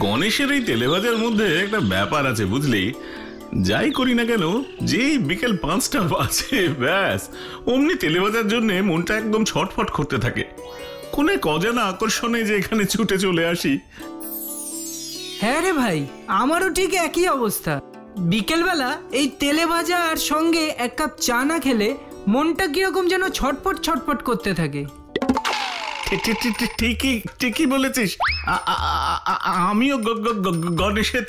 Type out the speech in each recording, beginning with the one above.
গণেশের এই তেলেভাজার মধ্যে একটা ব্যাপার আছে বুঝলি। যাই করি না কেন, যেই বিকেল 5টা বাজে ব্যাস অমনি তেলেভাজার জন্য মনটা একদম ছটফট করতে থাকে। কোন এক অজানা আকর্ষণে যে এখানে ছুটে চলে আসি। হ্যাঁ রে ভাই, আমারও ঠিক একই অবস্থা। বিকেলবেলা এই তেলেভাজা আর সঙ্গে এক কাপ চা না খেলে মনটা কিরকম যেন ছটফট ছটফট করতে থাকে। ঠিকই বলেছিস। আমিও গণেশের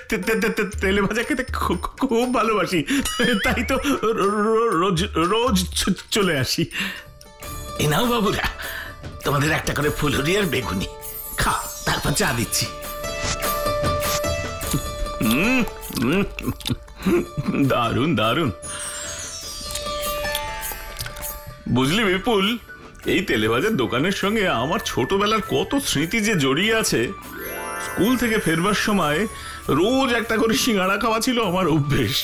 তেলেভাজা খেতে খুব ভালোবাসি, তাই তো রোজ চলে আসি। এ নাও বাবুরা, তোমাদের একটা করে ফুলুরি আর বেগুনি খাও, তারপর চা দিচ্ছি। দারুণ দারুণ। বুঝলি বিপুল, এই তেলেভাজার দোকানের সঙ্গে আমার ছোটবেলার কত স্মৃতি যে জড়িয়ে আছে। স্কুল থেকে ফেরবার সময় রোজ একটা করে সিঙ্গাড়া খাওয়া ছিল আমার অভ্যেস।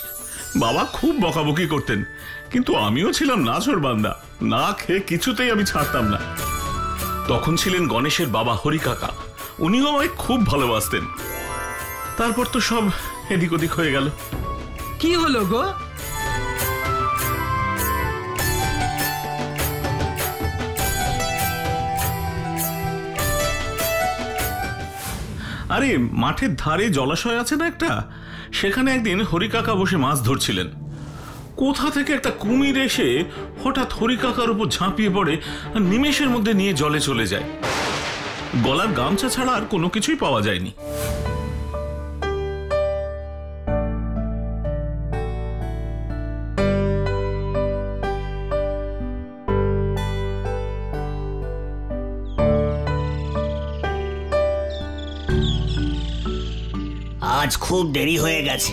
বাবা খুব বকাবকি করতেন, কিন্তু আমিও ছিলাম নাছোড়বান্দা, না খেয়ে কিছুতেই আমি ছাড়তাম না। তখন ছিলেন গণেশের বাবা হরি কাকা, উনিও আমায় খুব ভালোবাসতেন। তারপর তো সব এদিক ওদিক হয়ে গেল। কি হলো গো? আরে মাঠের ধারে জলাশয় আছে না একটা, সেখানে একদিন হরি কাকা বসে মাছ ধরছিলেন। কোথা থেকে একটা কুমির এসে হঠাৎ হরি কাকার উপর ঝাঁপিয়ে পড়ে আর নিমেষের মধ্যে নিয়ে জলে চলে যায়। গলার গামছা ছাড়া আর কোনো কিছুই পাওয়া যায়নি। আজ খুব দেরি হয়ে গেছে,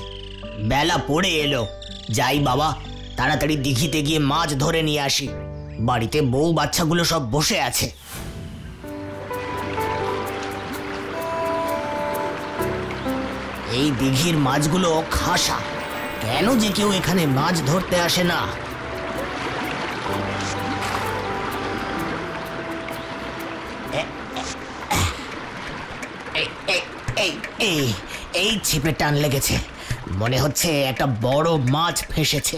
বেলা পড়ে এলো। যাই বাবা, তাড়াতাড়ি দিঘিতে গিয়ে মাছ ধরে নিয়ে আসি। বাড়িতে বউ বাচ্চাগুলো সব বসে আছে। এই দিঘির মাছগুলো খাসা, কেন যে কেউ এখানে মাছ ধরতে আসে না। এই ছিপে টান লেগেছে, মনে হচ্ছে একটা বড় মাছ ফেসেছে।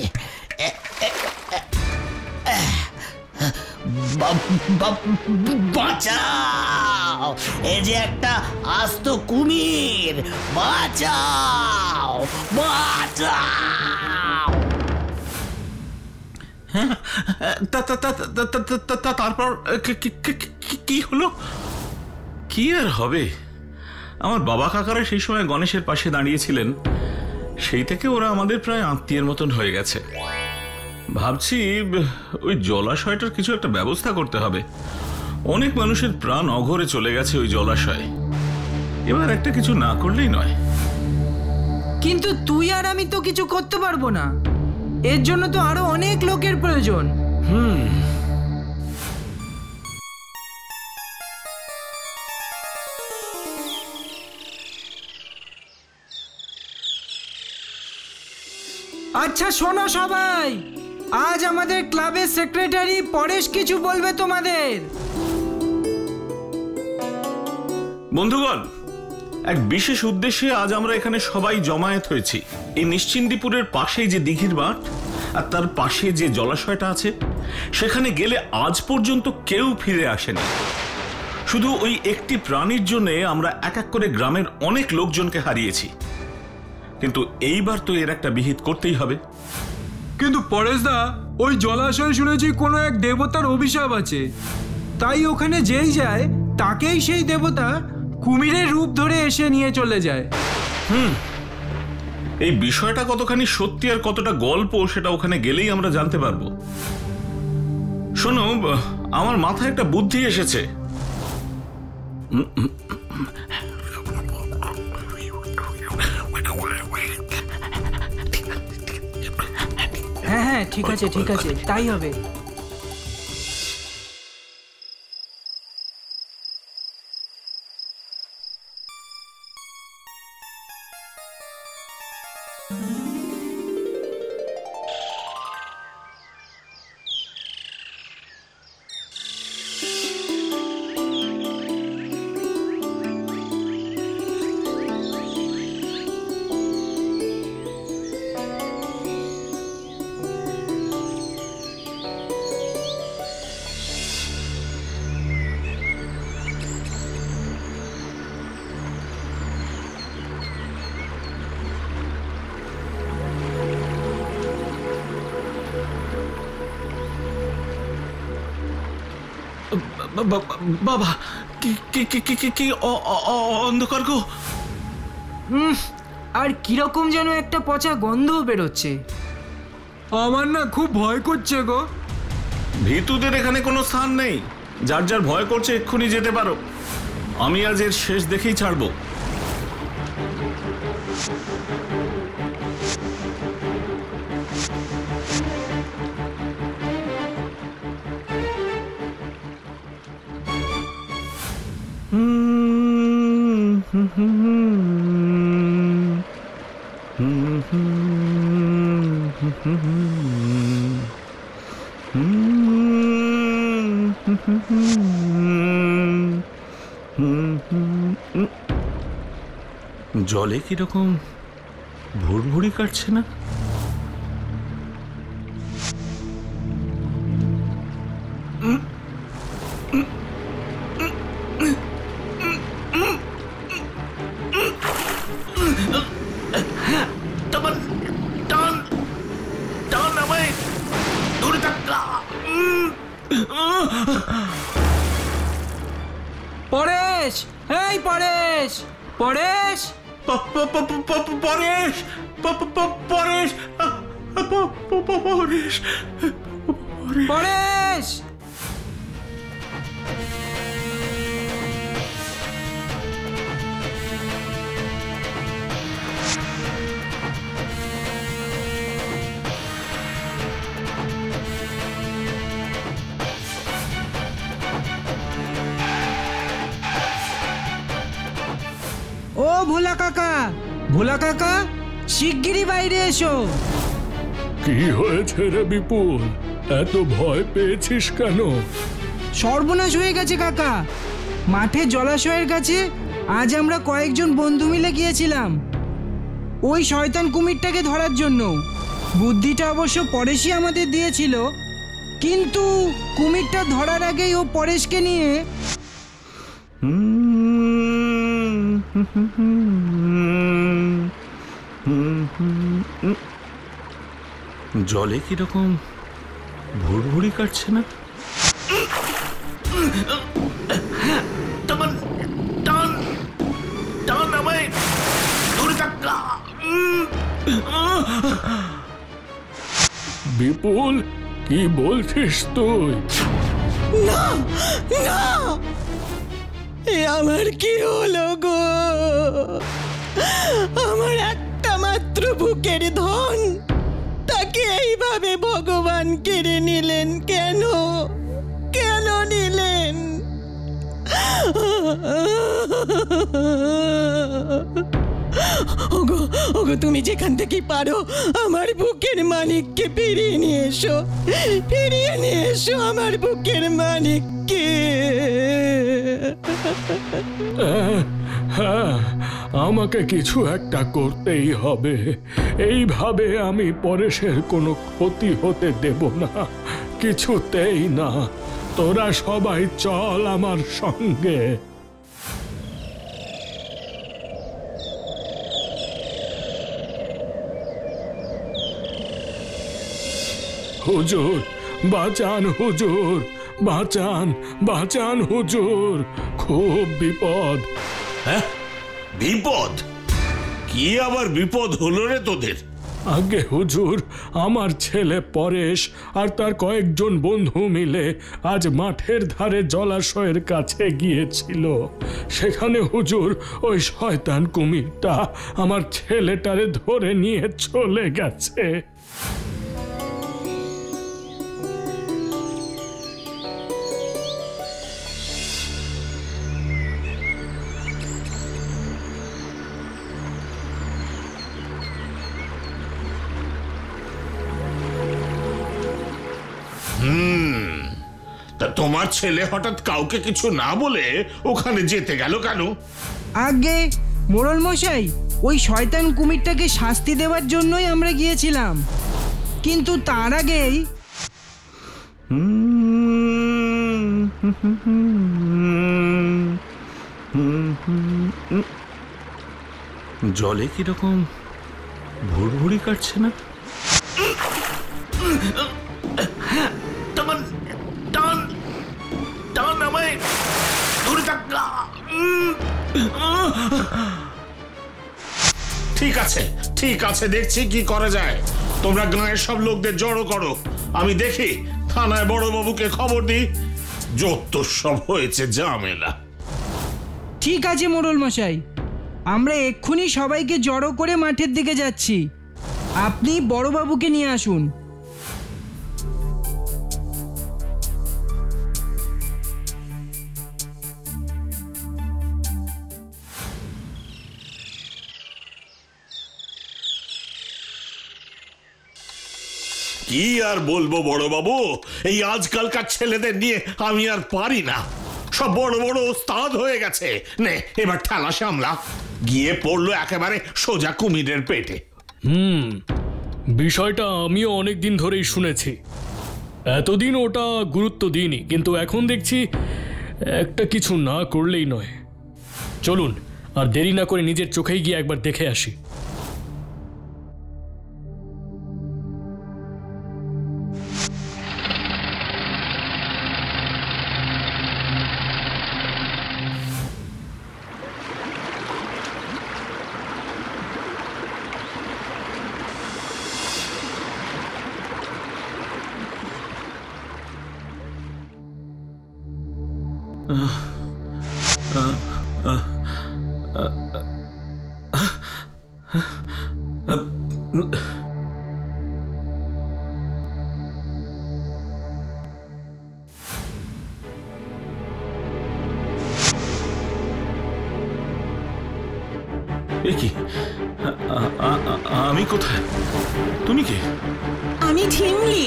বাঁচাও, এই যে একটা আস্ত কুমির, বাঁচাও বাঁচাও। তারপর কি হলো? কি আর হবে, আমার বাবা কাকারা সেই সময় গণেশের পাশে দাঁড়িয়েছিলেন। সেই থেকে ওরা আমাদের প্রায় আত্মীয়ের মতন হয়ে গেছে। ভাবছি ওই জলাশয়টার কিছু একটা ব্যবস্থা করতে হবে। অনেক মানুষের প্রাণ অঘরে চলে গেছে ওই জলাশয়ে, এবার একটা কিছু না করলেই নয়। কিন্তু তুই আর আমি তো কিছু করতে পারবো না, এর জন্য তো আরো অনেক লোকের প্রয়োজন। আচ্ছা শোনো সবাই, আজ আমাদের ক্লাবের সেক্রেটারি পরেশ কিছু বলবে তোমাদের। বন্ধুগণ, এক বিশেষ উদ্দেশ্যে আজ আমরা এখানে সবাই জমায়েত হয়েছি। এই নিশ্চিন্দিপুরের পাশেই যে দিঘির মাঠ আর তার পাশে যে জলাশয়টা আছে, সেখানে গেলে আজ পর্যন্ত কেউ ফিরে আসেনি। শুধু ওই একটি প্রাণীর জন্য আমরা এক এক করে গ্রামের অনেক লোকজনকে হারিয়েছি। কিন্তু এইবার তো এর একটা বিহিত করতেই হবে। কিন্তু পরেশদা, ওই জলাশয় শুনেছি কোনো এক দেবতার অভিশাপ আছে, তাই ওখানে যেই যায় তাকেই সেই দেবতা কুমিরের রূপ ধরে এসে নিয়ে চলে যায়। এই বিষয়টা কতখানি সত্যি আর কতটা গল্প সেটা ওখানে গেলেই আমরা জানতে পারবো। শোনো, আমার মাথায় একটা বুদ্ধি এসেছে। হ্যাঁ হ্যাঁ, ঠিক আছে ঠিক আছে, তাই হবে। বাবা কি কি কি কি কি কি অন্ধকার গো। আর কিরকম যেন একটা পচা গন্ধও বেরোচ্ছে। আমার না খুব ভয় করছে গো। ভীতুদের এখানে কোনো স্থান নেই। যার যার ভয় করছে এক্ষুনি যেতে পারো। আমি আজ এর শেষ দেখেই ছাড়বো। জলে কিরকম ভুড়ভুড়ি কাটছে না? পরেশ, এই পরেশ, পরেশ, পরেশ, পরেশ, পরেশ, পরেশ। ও ভোলা কাকা, ভোলা কাকা, শিগগিরই বাইরে এসো। কি হয়েছে রে বিপুল, এত ভয় পেয়েছিস কেন? সর্বনাশ হয়ে গেছে কাকা। মাঠে জলাশয়ের কাছে আজ আমরা কয়েকজন বন্ধু মিলে গিয়েছিলাম ওই শয়তান কুমিরটাকে ধরার জন্য। বুদ্ধিটা অবশ্য পরেশই আমাদের দিয়েছিল, কিন্তু কুমিরটা ধরার আগেই ও পরেশকে নিয়ে জলে কিরকম ভুড়ভুড়ি কাটছে না? বিপুল, কি বলছিস তুই? না না, এ আমার কি হলো গো? আমার একটা মাত্র বুকের ধন, তাকে এইভাবে ভগবান কেড়ে নিলেন কেন? কেন নিলেন? ওগো ওগো, তুমি যেখান থেকে পারো আমার বুকের মানিককে ফিরিয়ে নিয়ে এসো, ফিরিয়ে নিয়ে এসো আমার বুকের মানিককে। হ্যাঁ, আমাকে কিছু একটা করতেই হবে। এইভাবে আমি পরেশের কোনো ক্ষতি হতে দেব না, কিছুতেই না। তোরা সবাই চল আমার সঙ্গে। হুজুর, বাঁচান হুজুর, বাঁচান, বাঁচান হুজুর, খুব বিপদ। হ্যাঁ, বিপদ? কি আবার বিপদ হলো রে তোদের? আগে হুজুর, আমার ছেলে পরেশ আর তার কয়েকজন বন্ধু মিলে আজ মাঠের ধারে জলাশয়ের কাছে গিয়েছিল। সেখানে হুজুর ওই শয়তান কুমিরটা আমার ছেলেটারে ধরে নিয়ে চলে গেছে। তা তোমার ছেলে হঠাৎ কাউকে কিছু না বলে ওখানে যেতে গেল কেন? আগে মোড়ল মশাই, ওই শয়তান কুমিরটাকে শাস্তি দেওয়ার জন্যই আমরা গিয়েছিলাম, কিন্তু তার আগেই জলে কিরকম ভুড়ভুড়ি কাটছে না? ঠিক আছে, দেখছি কি করা যায়। তোমরা গাঁয়ের সব লোকদের জড়ো করো, আমি দেখি থানায় বড়বাবুকে খবর দিই। যত সব হয়েছে ঝামেলা। ঠিক আছে মোড়ল মশাই, আমরা এক্ষুনি সবাইকে জড়ো করে মাঠের দিকে যাচ্ছি। আপনি বড়বাবুকে নিয়ে আসুন। কি আর বলবো বড়বাবু, এই আজকালকার ছেলেদের নিয়ে আমি আর পারি না। সব বড় বড় ওস্তাদ হয়ে গেছে। নে এবার ঠেলা সামলা। গিয়ে পড়লো একেবারে সোজা কুমিরের পেটে। বিষয়টা আমিও অনেক দিন ধরেই শুনেছি, এতদিন ওটা গুরুত্ব দিইনি, কিন্তু এখন দেখছি একটা কিছু না করলেই নয়। চলুন আর দেরি না করে নিজের চোখেই গিয়ে একবার দেখে আসি। কি আমি কোথায়? তুমি কে? আমি ঝিমলি,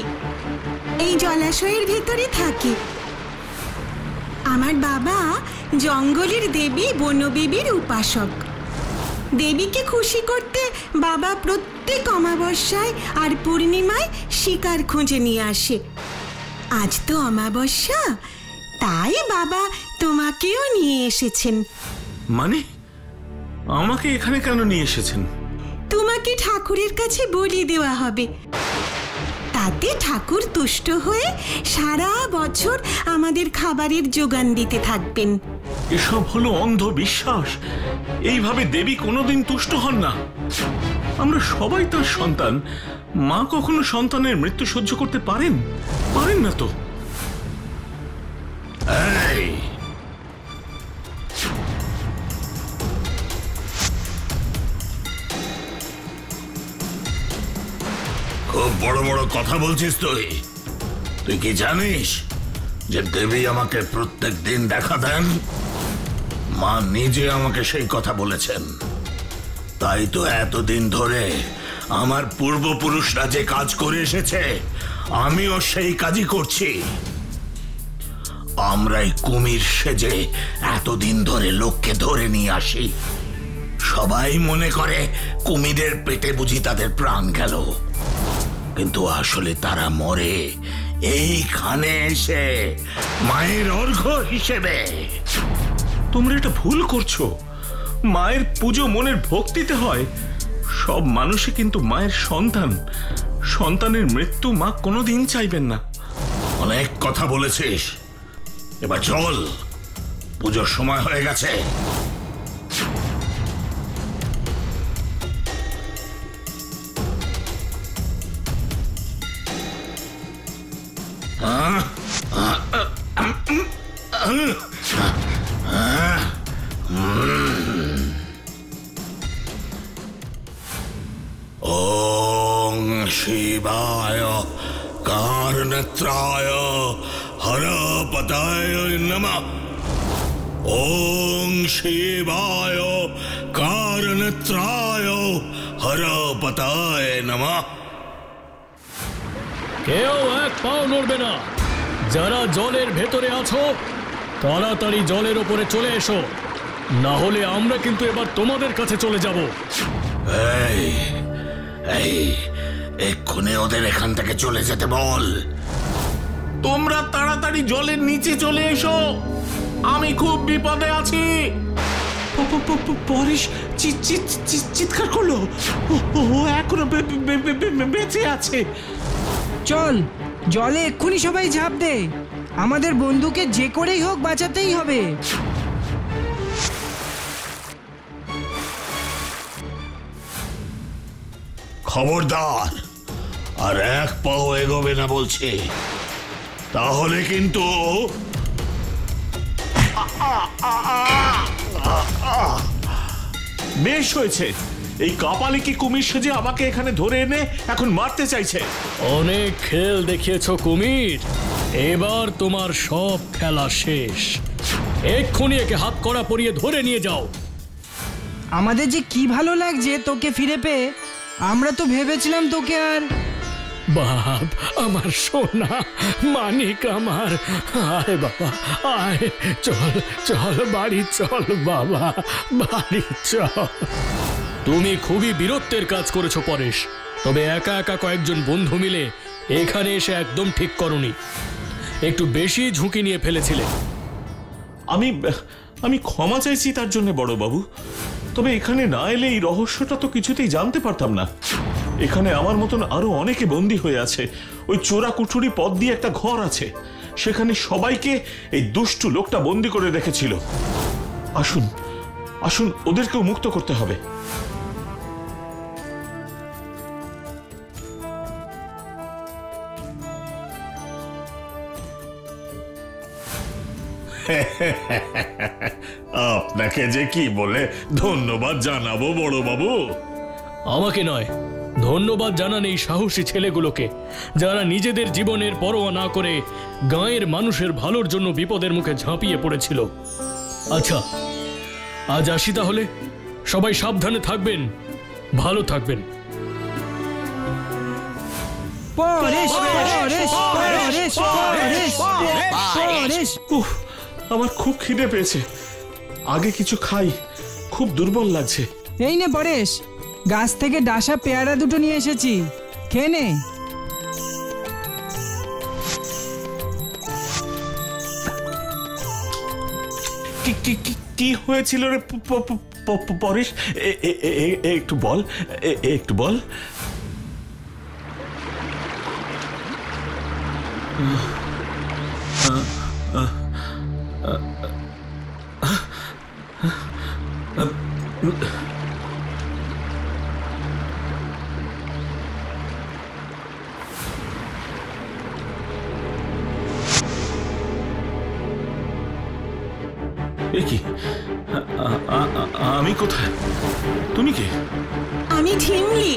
এই জলাশয়ের ভিতরে থাকি। আমার বাবা জঙ্গলের দেবী বনবিবির উপাসক। দেবীকে খুশি করতে বাবা প্রত্যেক অমাবস্যায় আর পূর্ণিমায় শিকার খুঁজে নিয়ে আসে। আজ তো অমাবস্যা, তাই বাবা তোমাকেও নিয়ে এসেছেন। মানে আমাকে এখানে কেন নিয়ে এসেছেন? তোমাকে ঠাকুরের কাছে বলি দেওয়া হবে, তাতে ঠাকুর তুষ্ট হয়ে সারা বছর আমাদের খাবারের যোগান দিতে থাকবেন। এসব হলো অন্ধবিশ্বাস। এইভাবে দেবী কোনোদিন তুষ্ট হন না। আমরা সবাই তার সন্তান। মা কখনো সন্তানের মৃত্যু সহ্য করতে পারেন না তো। এই খুব বড় বড় কথা বলছিস তুই কি জানিস যে দেবী আমাকে প্রত্যেক দিন দেখা দেন? মা নিজে আমাকে সেই কথা বলেছেন। তাই তো এতদিন ধরে আমার পূর্বপুরুষরা যে কাজ করে এসেছে আমিও সেই কাজই করছি। আমরাই কুমির সেজে এতদিন ধরে লোককে ধরে নিয়ে আসি। সবাই মনে করে কুমিরের পেটে বুঝি তাদের প্রাণ গেল, কিন্তু আসলে তারা মরে এইখানে এসে মায়ের অর্ঘ্য হিসেবে। তোমরা এটা ভুল করছো। মায়ের পুজো মনের ভক্তিতে হয়। সব মানুষই কিন্তু মায়ের সন্তান। সন্তানের মৃত্যু মা কোনোদিন চাইবেন না। অনেক কথা বলেছিস, এবার চল, পুজোর সময় হয়ে গেছে। ওং শিবায় কারনেত্রায় হরপতায় নমঃ। ওং শিবায় কারনেত্রায় হরপতায় নমঃ। কেউ এক পাও নড়বে না। যারা জলের ভেতরে আছো তাড়াতাড়ি জলের ওপরে চলে এসো, না হলে আমরা কিন্তু এবার তোমাদের কাছে চলে যাব। এই এক্ষুনি ওদের এখান থেকে চলে যেতে বল। তোমরা তাড়াতাড়ি জলের নিচে চলে এসো, আমি খুব বিপদে আছি। পরেশ চিৎকার করলো, ও এখনো বেঁচে আছে। চল জলে এক্ষুনি সবাই ঝাঁপ দে। আমাদের বন্ধুকে যে করেই হোক বাঁচাতেই হবে। খবরদার আর এক পাও এগোবে না বলছি, তাহলে কিন্তু বেশ হয়েছে। এই কাপালি কি কুমির সেজে আমাকে এখানে ধরে এনে এখন মারতে চাইছে? অনেক খেল দেখিয়েছো কুমির, এবার তোমার সব খেলা শেষ। এক্ষুনি একে হাত কড়া পরিয়ে ধরে নিয়ে যাও। আমাদের যে কি ভালো লাগছে তোকে ফিরে পেয়ে। আমরা তো ভেবেছিলাম তোকে আর বাপ আমার সোনা মানিক আমার, আয় বাবা আয়, চল চল বাড়ি চল বাবা, বাড়ি চল। তুমি খুবই বীরত্বের কাজ করেছো পরেশ, তবে একা একা কয়েকজন বন্ধু মিলে এখানে এসে একদম ঠিক করনি, একটু বেশি ঝুঁকি নিয়ে ফেলেছিলে। আমি ক্ষমা চাইছি তার জন্য বড় বাবু, তবে এখানে না এলে এই রহস্যটা তো কিছুতেই জানতে পারতাম না। এখানে আমার মতন আরো অনেকে বন্দী হয়ে আছে। ওই চোরা কুঠুরি পথ দিয়ে একটা ঘর আছে, সেখানে সবাইকে এই দুষ্টু লোকটা বন্দী করে রেখেছিল। আসুন আসুন, ওদেরকেও মুক্ত করতে হবে। আপনাকে যে কি বলে ধন্যবাদ জানাবো বড় বাবু। আমাকে নয়, ধন্যবাদ জানান এই সাহসী ছেলেগুলোকে, যারা নিজেদের জীবনের পরোয়া না করে গাঁয়ের মানুষের ভালোর জন্য বিপদের মুখে ঝাঁপিয়ে পড়েছিল। আচ্ছা আজ আসি তাহলে, সবাই সাবধানে থাকবেন, ভালো থাকবেন। পরেশ পরেশ পরেশ পরেশ পরেশ। উফ, আমার খুব খিদে পেয়েছে, আগে কিছু খাই, খুব দুর্বল লাগছে। এই নে পরেশ, গাছ থেকে ডাসা পেয়ারা দুটো নিয়ে এসেছি, খেয়ে নে। কি হয়েছিল রে পরেশ? একটু বল, একটু বল। কি আমি কোথায়? তুমি কে? আমি ঝিমলি,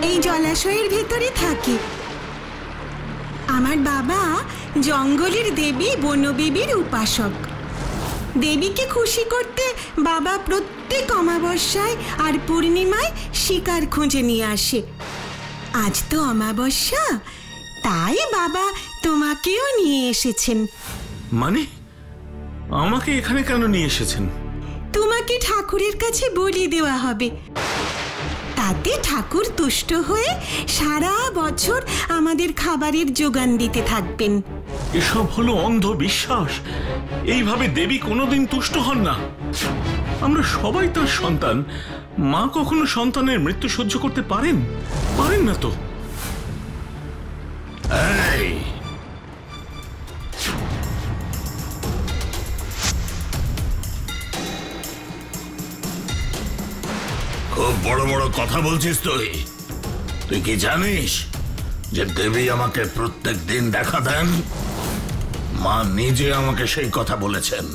এই জলাশয়ের ভেতরে থাকি। আমার বাবা জঙ্গলের দেবী বনবিবির উপাসক। দেবীকে খুশি করতে বাবা প্রত্যেক অমাবস্যায় আর পূর্ণিমায় শিকার খুঁজে নিয়ে আসে। আজ তো অমাবস্যা, তাই বাবা তোমাকেও নিয়ে এসেছেন। মানে আমাকে এখানে কেন নিয়ে এসেছেন? তোমাকে ঠাকুরের কাছে বলি দেওয়া হবে, তাতে ঠাকুর তুষ্ট হয়ে সারা বছর আমাদের খাবারের যোগান দিতে থাকবেন। এসব হলো অন্ধবিশ্বাস। এইভাবে দেবী কোনোদিন তুষ্ট হন না। আমরা সবাই তার সন্তান। মা কখনো সন্তানের মৃত্যু সহ্য করতে পারেন? পারেন না তো। খুব বড় বড় কথা বলছিস তুই। তুই কি জানিস যে দেবী আমাকে প্রত্যেক দিন দেখা দেন? মা নিজে আমাকে সেই কথা বলেছেন।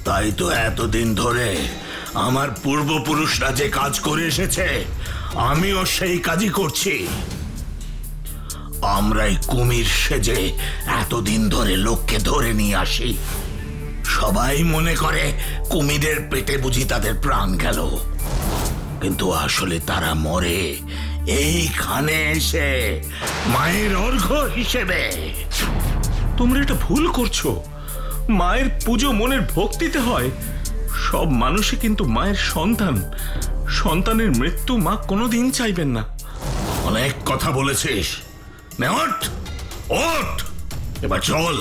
তাই তো এতদিন ধরে আমার পূর্বপুরুষরা যে কাজ করে এসেছে, আমিও সেই কাজই করছি। আমরাই কুমির সেজে এতদিন ধরে লোককে ধরে নিয়ে আসি। সবাই মনে করে কুমিরের পেটে বুঝি তাদের প্রাণ গেল, কিন্তু আসলে তারা মরে এইখানে এসে মায়ের অর্ঘ্য হিসেবে। তোমরা এটা ভুল করছো। মায়ের পুজো মনের ভক্তিতে হয়। সব মানুষই কিন্তু মায়ের সন্তান। সন্তানের মৃত্যু মা কোনোদিন চাইবেন না। অনেক কথা বলেছিস, ওঠ ওঠ, এবার চল।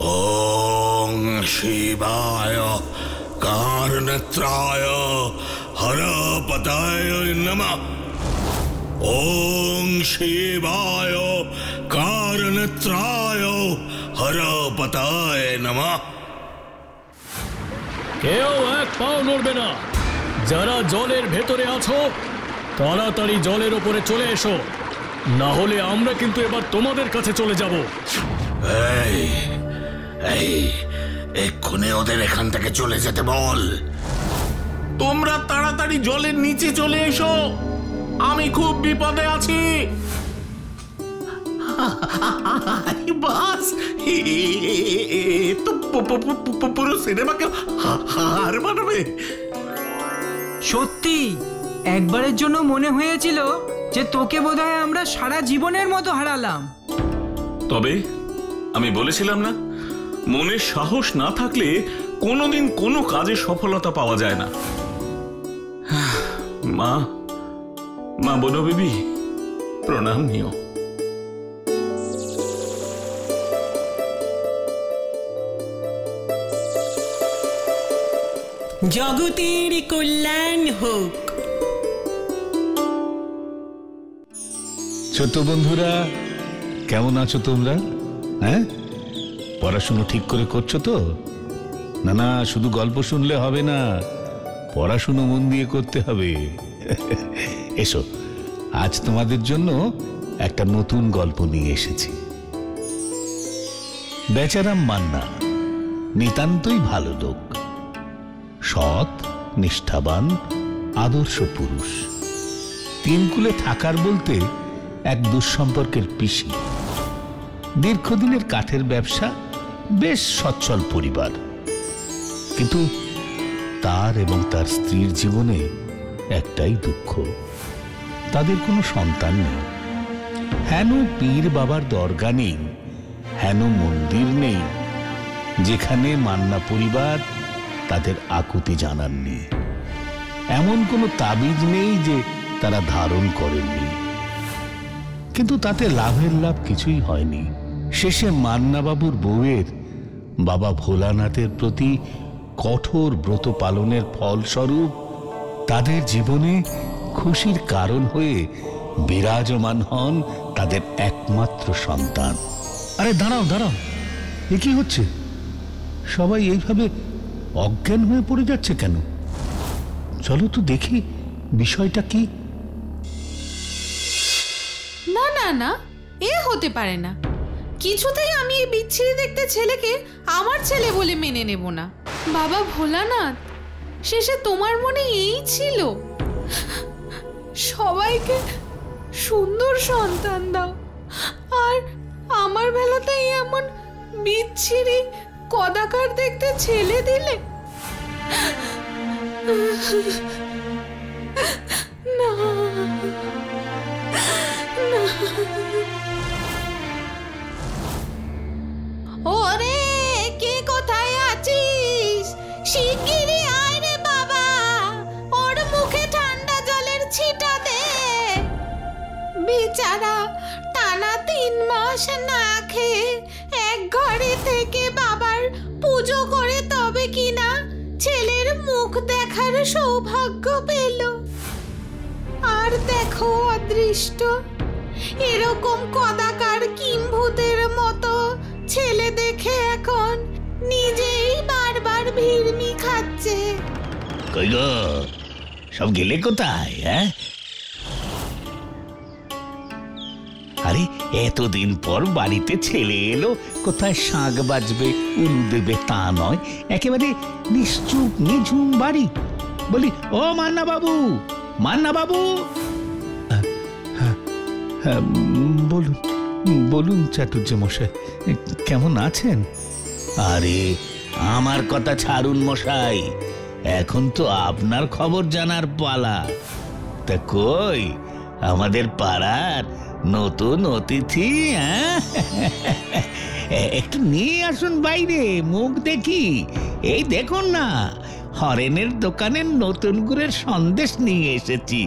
ওং শিবায় কারণে नेत्राय हरपताय नमः। ओम शिवाय कारनेत्राय हरपताय नमः। কেউ এক পাও নড়বে না। যারা জলের ভেতরে আছো তাড়াতাড়ি জলের ওপরে চলে এসো, না হলে আমরা কিন্তু এবার তোমাদের কাছে চলে যাব। এই এই এক্ষুনি ওদের এখান থেকে চলে যেতে বল। তোমরা তাড়াতাড়ি জলের নিচে চলে এসো, আমি খুব বিপদে আছি। বাস তো পুরো সিনেমাকে হার মানাবে। সত্যি একবারের জন্য মনে হয়েছিল যে তোকে বোধহয় আমরা সারা জীবনের মতো হারালাম। তবে আমি বলেছিলাম না, মনে সাহস না থাকলে কোনোদিন কোনো কাজে সফলতা পাওয়া যায় না। মা মা বনবিবি, প্রণাম নিও। জগতের কল্যাণ হোক। ছোট বন্ধুরা, কেমন আছো তোমরা? হ্যাঁ, পড়াশুনো ঠিক করে করছো তো? না না, শুধু গল্প শুনলে হবে না, পড়াশুনো মন দিয়ে করতে হবে। এসো, আজ তোমাদের জন্য একটা নতুন গল্প নিয়ে এসেছি। বেচারাম মান্না নিতান্তই ভালো লোক, সৎ, নিষ্ঠাবান, আদর্শ পুরুষ। তিনকুলে থাকার বলতে এক দুঃসম্পর্কের পিসি, দীর্ঘদিনের কাঠের ব্যবসা, বেশ সচ্ছল পরিবার। কিন্তু তার এবং তার স্ত্রীর জীবনে একটাই দুঃখ, তাদের কোনো সন্তান নেই। হেন পীর বাবার দরগা নেই, হেন মন্দির নেই যেখানে মান্না পরিবার তাদের আকুতি জানাননি। এমন কোনো তাবিজ নেই যে তারা ধারণ করেননি। কিন্তু তাতে লাভের লাভ কিছুই হয়নি। শেষে মান্নাবাবুর বউয়ের বাবা ভোলানাথের প্রতি কঠোর ব্রত পালনের ফলস্বরূপ তাদের জীবনে খুশির কারণ হয়ে বিরাজমান হন তাদের একমাত্র সন্তান। আরে দাঁড়াও দাঁড়াও, এ কি হচ্ছে? সবাই এইভাবে অজ্ঞান হয়ে পড়ে যাচ্ছে কেন? চলো তো দেখি বিষয়টা কি। না না না, এ হতে পারে না। কিছুতেই আমি এই বিচ্ছিরি দেখতে ছেলেকে আমার ছেলে বলে মেনে নেব না। বাবা ভোলানাথ, শেষে তোমার মনে এই ছিল, সবাইকে সুন্দর সন্তান দাও, আর আমার বেলাতেই এমন বিচ্ছিরি কদাকার দেখতে ছেলে দিলে। না না, ওরে কে কোথায় আছিস? শিগগিরই আয় রে বাবা, ওর মুখে ঠান্ডা জলের ছিটা দে। বেচারা টানা 3 মাস না খেয়ে এক ঘরে থেকে বাবার পুজো করে তবে কিনা ছেলের মুখ দেখার সৌভাগ্য পেল। আর দেখো অদৃষ্ট, এরকম কদাকার কিম্ভূতের মতো ছেলে দেখে এখন নিজেই বারবার ভিড়মি খাচ্ছে। কই গো, সব গেলে কোথায়? হ্যাঁ, আরে এতদিন পর বাড়িতে ছেলে এলো, কোথায় শাঁখ বাজবে, উলু দেবে তা নয়, একেবারে নিশ্চুপ নিঝুম বাড়ি। বলি, ও মান্না বাবু, মান্না বাবু। বলুন বলুন চাটুর্য মশাই, কেমন আছেন? আরে আমার কথা ছাড়ুন মশাই, এখন তো আপনার খবর জানার পালা। তা কই আমাদের পাড়ার নতুন অতিথি? একটু নিয়ে আসুন বাইরে, মুখ দেখি। এই দেখুন না, হরেনের দোকানের নতুন গুড়ের সন্দেশ নিয়ে এসেছি।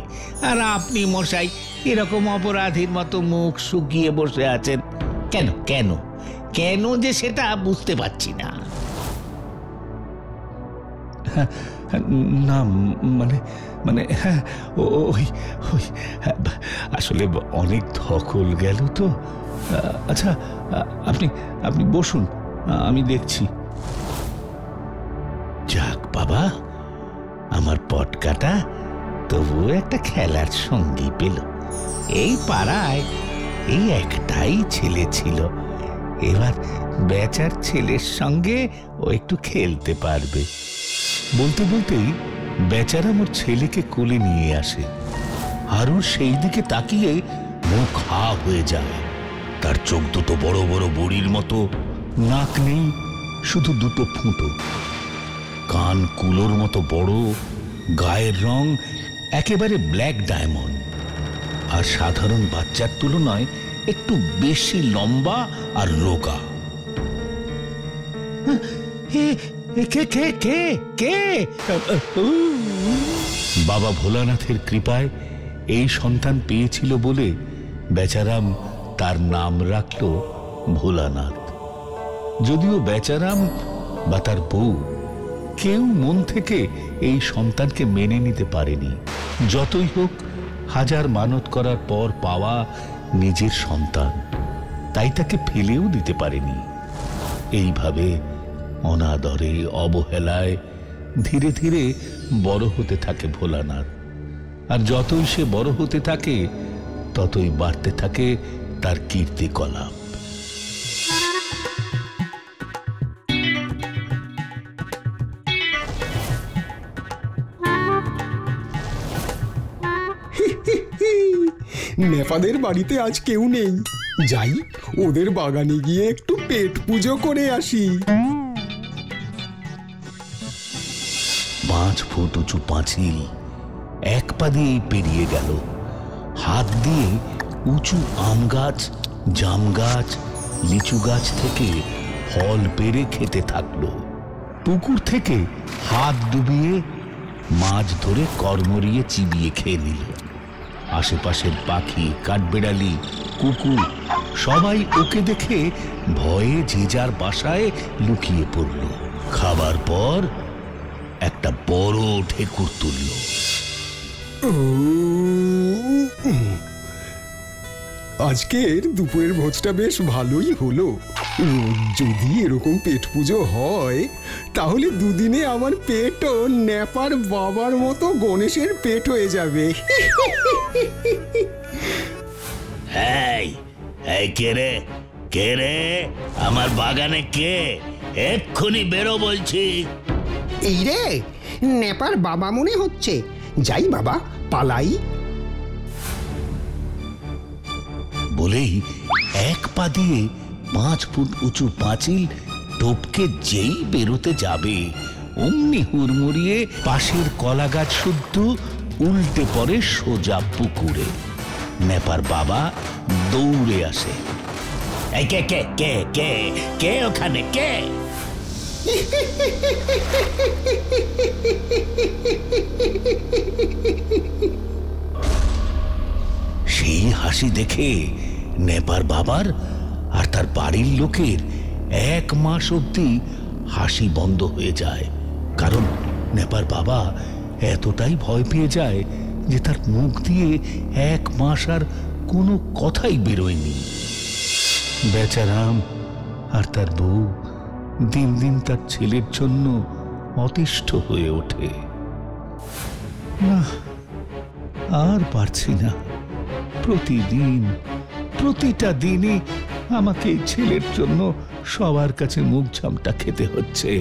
আর আপনি মশাই এরকম অপরাধীর মতো মুখ শুকিয়ে বসে আছেন কেন? কেন কেন যে সেটা বুঝতে পারছি না। না মানে মানে হ্যাঁ ওই ওই আসলে অনেক ধকল গেল তো। আচ্ছা আপনি আপনি বসুন, আমি দেখছি। যাক বাবা, আমার পটকাটা তবুও একটা খেলার সঙ্গী পেল। এই পাড়ায় এই একটাই ছেলে ছিল, এবার বেচার ছেলের সঙ্গে ও একটু খেলতে পারবে। বলতে বলতেই বেচারা মোর ছেলেকে কোলে নিয়ে আসে, আর ওর সেই দিকে তাকিয়ে মুখ হা হয়ে যায়। তার চোখ দুটো বড় বড় বড়ির মতো, নাক নেই, শুধু দুটো ফুটো, কান কুলোর মতো বড়, গায়ের রং একেবারে ব্ল্যাক ডায়মন্ড, আর সাধারণ বাচ্চার তুলনায় একটু বেশি লম্বা আর রোগা। কে কে কে কে? বাবা ভোলানাথের কৃপায় এই সন্তান পেয়েছিল বলে বেচারাম তার নাম রাখল ভোলানাথ। যদিও বেচারাম বা তার বউ কেউ মন থেকে এই সন্তানকে মেনে নিতে পারেনি। যতই হোক, হাজার মানত করার পর পাওয়া নিজের সন্তান, তাই তাকে ফেলেও দিতে পারেনি। এইভাবে অনাদরে অবহেলায় ধীরে ধীরে বড় হতে থাকে ভোলানাথ। আর যতই সে বড় হতে থাকে ততই বাড়তে থাকে তার কীর্তিকলাপ। নেপাদের বাড়িতে আজ কেউ নেই, যাই ওদের বাগানে গিয়ে একটু পেট পুজো করে আসি। 5 ফুট উঁচু পাঁচিল এক পা দিয়েই পেরিয়ে গেল। হাত দিয়ে উঁচু আম গাছ, জাম গাছ, লিচু গাছ থেকে ফল পেড়ে খেতে থাকলো। পুকুর থেকে হাত ডুবিয়ে মাছ ধরে কর্মরিয়ে চিবিয়ে খেয়ে নিল। আশেপাশের পাখি, কাঠবেড়ালি, কুকুর সবাই ওকে দেখে ভয়ে যে যার বাসায় লুকিয়ে পড়ল। খাবার পর একটা বড় ঢেকুর তুলল। আজকের দুপুরের ভোজটা বেশ ভালোই হলো। যদি এরকম পেট পুজো হয় তাহলে দুদিনে আমার পেটও নেপার বাবার মতো গণেশের পেট হয়ে যাবে। কে রে, কে রে? আমার বাগানে কে? এক্ষুনি বেরো বলছি। এই রে, নেপার বাবা মনে হচ্ছে। যাই বাবা, পালাই। বলেই এক পা দিয়ে 5 ফুট উঁচু পাঁচিল টপকে যেই বেরোতে যাবে, অমনি হুড়মুড়িয়ে পাশের কলা গাছ শুদ্ধ উল্টে পড়ে সোজা পুকুরে। নেপার বাবা দৌড়ে আসে। এই কে কে কে কে কে ওখানে কে? সেই হাসি দেখে নেপার বাবার আর তার বাড়ির লোকের 1 মাস অবধি হাসি বন্ধ হয়ে যায়। কারণ নেপার বাবা এতটাই ভয় পেয়ে যায় যে তার মুখ দিয়ে 1 মাস আর কোনো কথাই বেরোয়নি। বেচারাম আর তার বউ দিন দিন তার ছেলের জন্য অতিষ্ঠ হয়ে ওঠে। না, আর পারছি না। প্রতিদিন, প্রতিটা দিনই আমাকে এই ছেলের জন্য সবার কাছে মুখ ঝামটা খেতে হচ্ছে।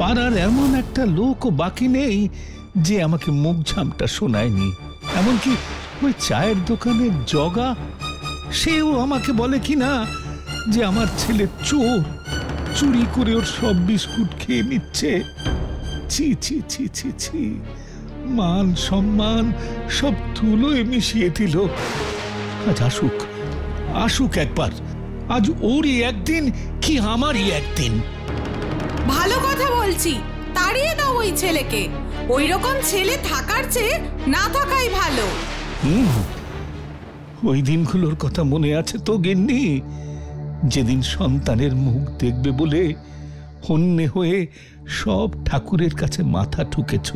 পাড়ার এমন একটা লোকও বাকি নেই যে আমাকে মুখ ঝামটা শোনায়নি। এমনকি ওই চায়ের দোকানের জগা, সেও আমাকে বলে কি না যে আমার ছেলে চোর, চুরি করে ওর সব বিস্কুট খেয়ে নিচ্ছে। ছি ছি ছি ছি ছি, মান সম্মান সব ধুলোয় মিশিয়ে দিল। আজ আসুক, আসুক একবার। আজ ওরই একদিন কি আমারই একদিন। ভালো কথা বলছি, তাড়িয়ে দাও ওই ছেলেকে। ওই রকম ছেলে থাকার চেয়ে না থাকাই ভালো। ওই দিনগুলোর কথা মনে আছে তো গিন্নি? যেদিন সন্তানের মুখ দেখবে বলে হন্যে হয়ে সব ঠাকুরের কাছে মাথা ঠুকেছ।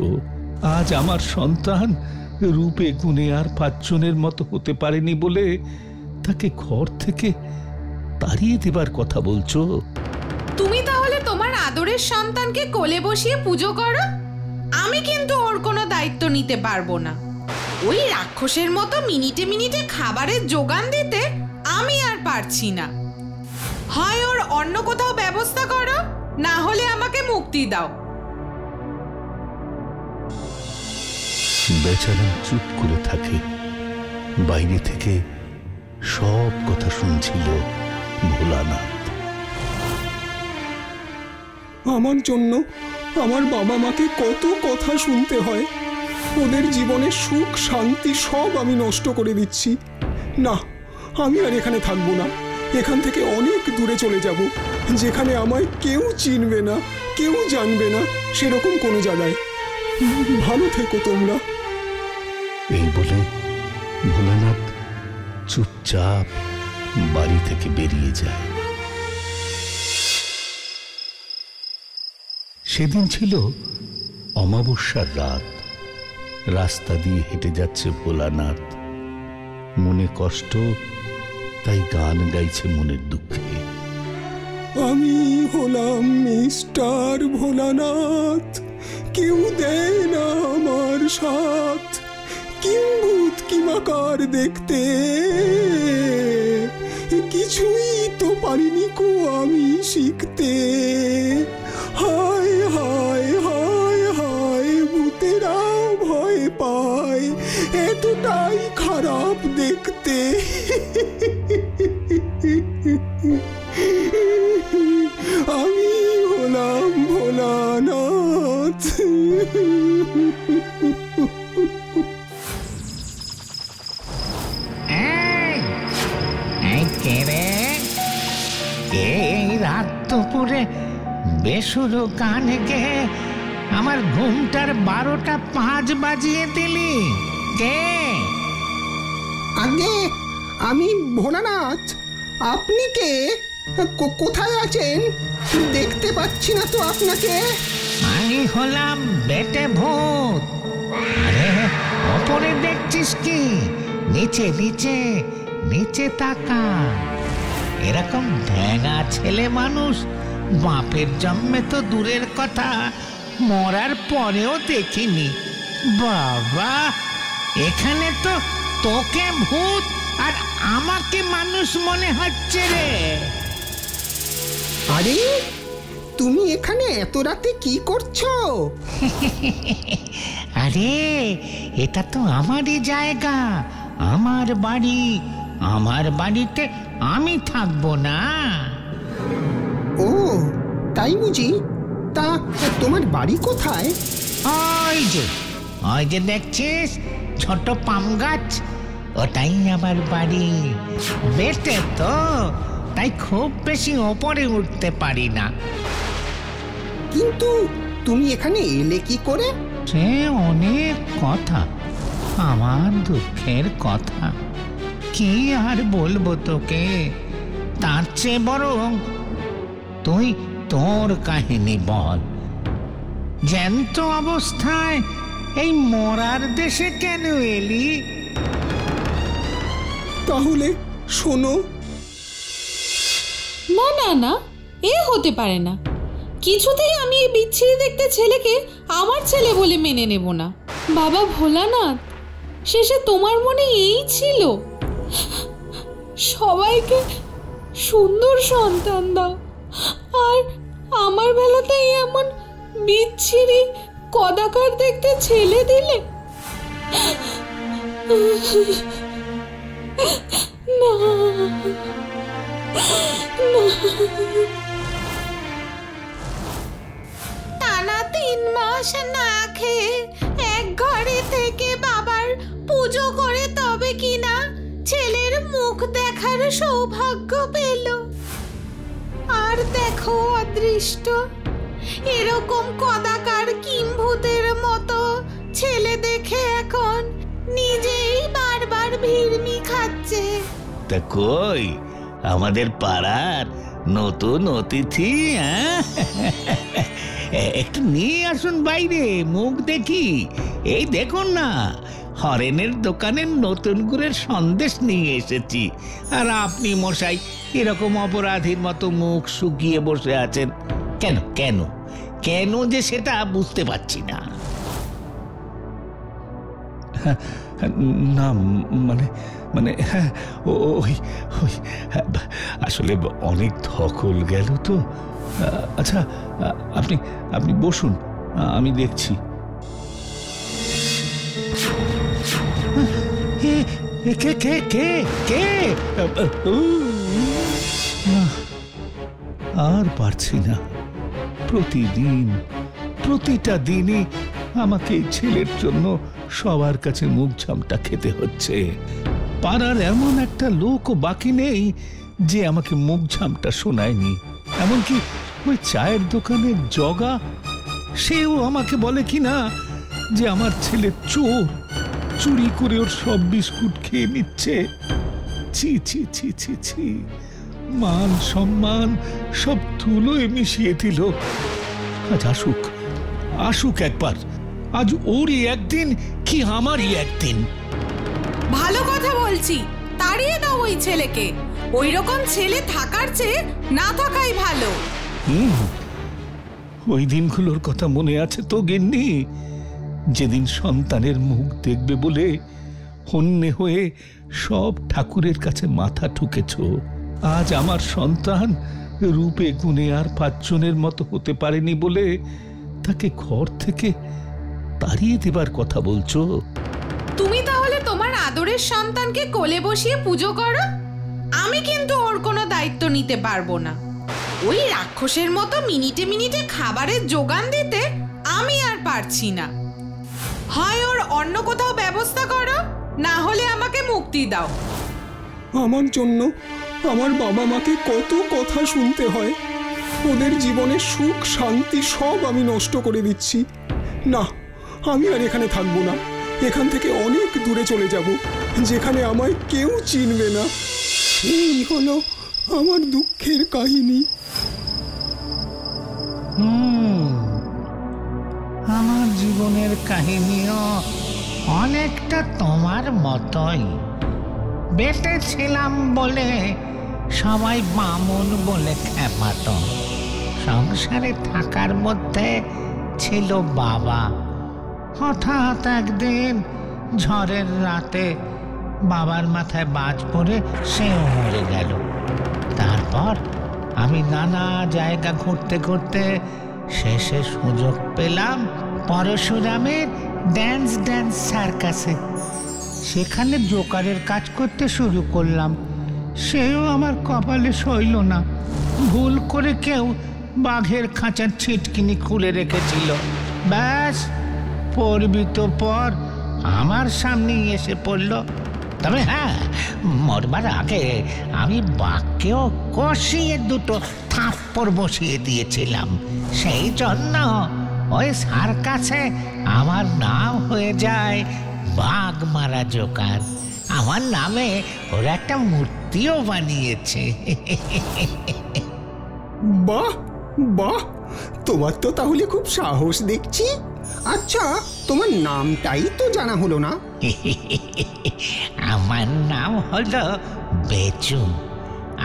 আজ আমার সন্তান রূপে গুণে আর 5 জনের মতো হতে পারেনি বলে তাকে ঘর থেকে তাড়িয়ে দেবার কথা বলছো? তুমি তাহলে তোমার আদরের সন্তানকে কোলে বসিয়ে পুজো করো। আমি কিন্তু ওর কোনো দায়িত্ব নিতে পারবো না। ওই রাক্ষসের মতো মিনিটে মিনিটে খাবারের যোগান দিতে আমি আর পারছি না। হয় ওর অন্য কোথাও ব্যবস্থা করো, না হলে আমাকে মুক্তি দাও। বেচারা চুপ করে থাকে। বাইরে থেকে সব কথা শুনছিল ভোলানাথ। আমার জন্য আমার বাবা মাকে কত কথা শুনতে হয়। ওদের জীবনের সুখ শান্তি সব আমি নষ্ট করে দিচ্ছি। না, আমি আর এখানে থাকবো না। এখান থেকে অনেক দূরে চলে যাব, যেখানে আমায় কেউ চিনবে না, কেউ জানবে না, সেরকম কোনো জায়গায়। ভালো থেকো তোমরা। এই বলে ভোলানাথ চুপচাপ বাড়ি থেকে বেরিয়ে যায়। সেদিন ছিল অমাবস্যার রাত। রাস্তা দিয়ে হেঁটে যাচ্ছে ভোলানাথ। মনে কষ্ট, তাই গান গাইছে মনের দুঃখে। আমি হলাম মিস্টার ভোলানাথ, কেউ দেয় না আমার সাথ। কিম্ভূত কিমাকার দেখতে, কিছুই তো পারিনি কো আমি শিখতে। হায় হায় হায় হায়, ভূতেরাও ভয় পায়, এতটাই খারাপ দেখতে। আমি হলাম ভোলানাথ। এই রাত দুপুরে বেসুরো গান গেয়ে আমার ঘুমটার 12টা 5 বাজিয়ে দিলি। কে? আগে আমি ভোলানাথ। আপনি কে? কোথায় আছেন? দেখতে পাচ্ছি না তো আপনাকে। আমি হলাম বেটে ভূত। আরে ওপরে দেখছিস কি? নিচে নিচে নিচে তাকা। এরকম ঢেঙা ছেলে মানুষ বাপের জন্মে তো দূরের কথা, মরার পরেও দেখিনি। বাবা, এখানে তো তোকে ভূত আর আমাকে মানুষ মনে হচ্ছে রে। আরে তুমি এখানে এত রাতে কি করছো? আরে এটা তো আমারই জায়গা, আমার বাড়ি। আমার বাড়িতে আমি থাকবো না? ও তাই বুঝি? তা তোমার বাড়ি কোথায়? ওই যে দেখছিস ছোট পাম গাছ, ওটাই আমার বাড়ি। বেটে তো, তাই খুব বেশি ওপরে উঠতে পারি না। কিন্তু তুমি এখানে এলে কি করে? সে অনেক কথা, আমার দুঃখের কথা। কি আর বলবো তোকে? তার চেয়ে বরং তুই তোর কাহিনী বল। জ্যান্ত অবস্থায় এই মরার দেশে কেন এলি? তাহলে শোনো। না না না, এ হতে পারে না। কিছুতেই আমি এই বিচ্ছিরি দেখতে ছেলেকে আমার ছেলে বলে মেনে নেব না। বাবা ভোলানাথ, শেষে তোমার মনে এই ছিল? সবাইকে সুন্দর সন্তান দাও, আর আমার বেলাতেই এমন বিচ্ছিরি কদাকার দেখতে ছেলে দিলে। না টানা 3 মাস না খেয়ে এক ঘরে থেকে বাবার পুজো করে তবে কিনা ছেলের মুখ দেখার সৌভাগ্য পেল। আর দেখো অদৃষ্ট, এরকম কদাকার কিম্ভূতের মতো ছেলে দেখে এখন নিজেই বারবার ভিড়মি খাচ্ছে। তা কই আমাদের পাড়ার নতুন অতিথি, হ্যাঁ? একটু নিয়ে আসুন বাইরে, মুখ দেখি। এই দেখুন না, হরেনের দোকানের নতুন গুড়ের সন্দেশ নিয়ে এসেছি। আর আপনি মশাই এরকম অপরাধীর মতো মুখ শুকিয়ে বসে আছেন কেন? কেন কেন যে সেটা বুঝতে পারছি না। না মানে মানে হ্যাঁ, ওই ওই আসলে অনেক ধকল গেল তো। আচ্ছা, আপনি আপনি বসুন, আমি দেখছি। কে কে কে কে? আর পারছি না। প্রতিদিন, প্রতিটা দিনই আমাকে এই ছেলের জন্য সবার কাছে মুখ ঝামটা খেতে হচ্ছে। পাড়ার এমন একটা লোকও বাকি নেই যে আমাকে মুখ ঝামটা শোনায়নি। এমনকি ওই চায়ের দোকানের জগা, সেও আমাকে বলে কি না যে আমার ছেলে চোর, চুরি করে ওর সব বিস্কুট খেয়ে নিচ্ছে। ছি ছি ছি ছি ছি, মান সম্মান সব ধুলোয় মিশিয়ে দিল। আজ আসুক, আসুক একবার। আজ ওরই একদিন কি আমারই একদিন। ভালো কথা বলছি, তাড়িয়ে দাও ওই ছেলেকে। ওই রকম ছেলে থাকার চেয়ে না থাকাই ভালো। ওই দিনগুলোর কথা মনে আছে তো গিন্নি? যেদিন সন্তানের মুখ দেখবে বলে হন্যে হয়ে সব ঠাকুরের কাছে মাথা ঠুকেছ। আজ আমার সন্তান রূপে গুণে আর 5 জনের মতো হতে পারেনি বলে তাকে ঘর থেকে তাড়িয়ে দেবার কথা বলছো। তুমি তাহলে তোমার আদরের সন্তানকে কোলে বসিয়ে পুজো করো। আমি কিন্তু ওর কোনো দায়িত্ব নিতে পারবো না। ওই রাক্ষসের মতো মিনিটে মিনিটে খাবারের যোগান দিতে আমি আর পারছি না। হয় ওর অন্য কোথাও ব্যবস্থা করো, না হলে আমাকে মুক্তি দাও। আমার জন্য আমার বাবা মাকে কত কথা শুনতে হয়। ওদের জীবনের সুখ শান্তি সব আমি নষ্ট করে দিচ্ছি। না, আমি আর এখানে থাকবো না। এখান থেকে অনেক দূরে চলে যাব, যেখানে আমায় কেউ চিনবে না। এই হলো আমার দুঃখের কাহিনী। আমার জীবনের কাহিনীও অনেকটা তোমার মতোই। বেটে ছিলাম বলে সবাই বামুন বলে খেপাত। সংসারে থাকার মধ্যে ছিল বাবা। হঠাৎ একদিন ঝড়ের রাতে বাবার মাথায় বাজ পড়ে সেও মরে গেল। তারপর আমি নানা জায়গা ঘুরতে ঘুরতে শেষে সুযোগ পেলাম পরশুরামের ড্যান্স সার্কাসে। সেখানে জোকারের কাজ করতে শুরু করলাম। সেও আমার কপালে সইল না। ভুল করে কেউ বাঘের খাঁচার ছিটকিনি খুলে রেখেছিল। ব্যাস, পড়বি তো পর আমার সামনেই এসে পড়ল। তবে হ্যাঁ, মরবার আগে আমি বাঘকেও কষিয়ে 2 থাপ্পড় বসিয়ে দিয়েছিলাম। সেই জন্য ওই সার্কাসে আমার নাম হয়ে যায় বাঘ মারা জোকার। আমার নামে ওরা একটা মূর্তিও বানিয়েছে। বাহ বাহ, তোমার তো তাহলে খুব সাহস দেখছি। আচ্ছা, তোমার নামটাই তো জানা হলো না। আমার নাম হলো বেচু।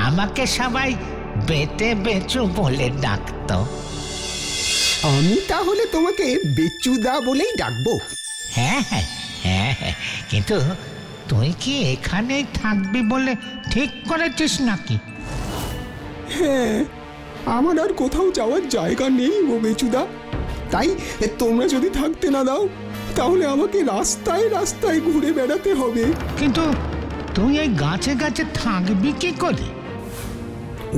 আমাকে সবাই বেটে বেচু বলে ডাকতো। আমি তাহলে তোমাকে বেচুদা বলেই ডাকবো। হ্যাঁ হ্যাঁ হ্যাঁ হ্যাঁ, কিন্তু তুই কি এখানেই থাকবি বলে ঠিক করেছিস নাকি? হ্যাঁ, আমার আর কোথাও যাওয়ার জায়গা নেই ও বেচুদা। তাই তোমরা যদি থাকতে না দাও, তাহলে আমাকে রাস্তায় রাস্তায় ঘুরে বেড়াতে হবে। কিন্তু তুই এই গাছে গাছে থাকবি কি করে?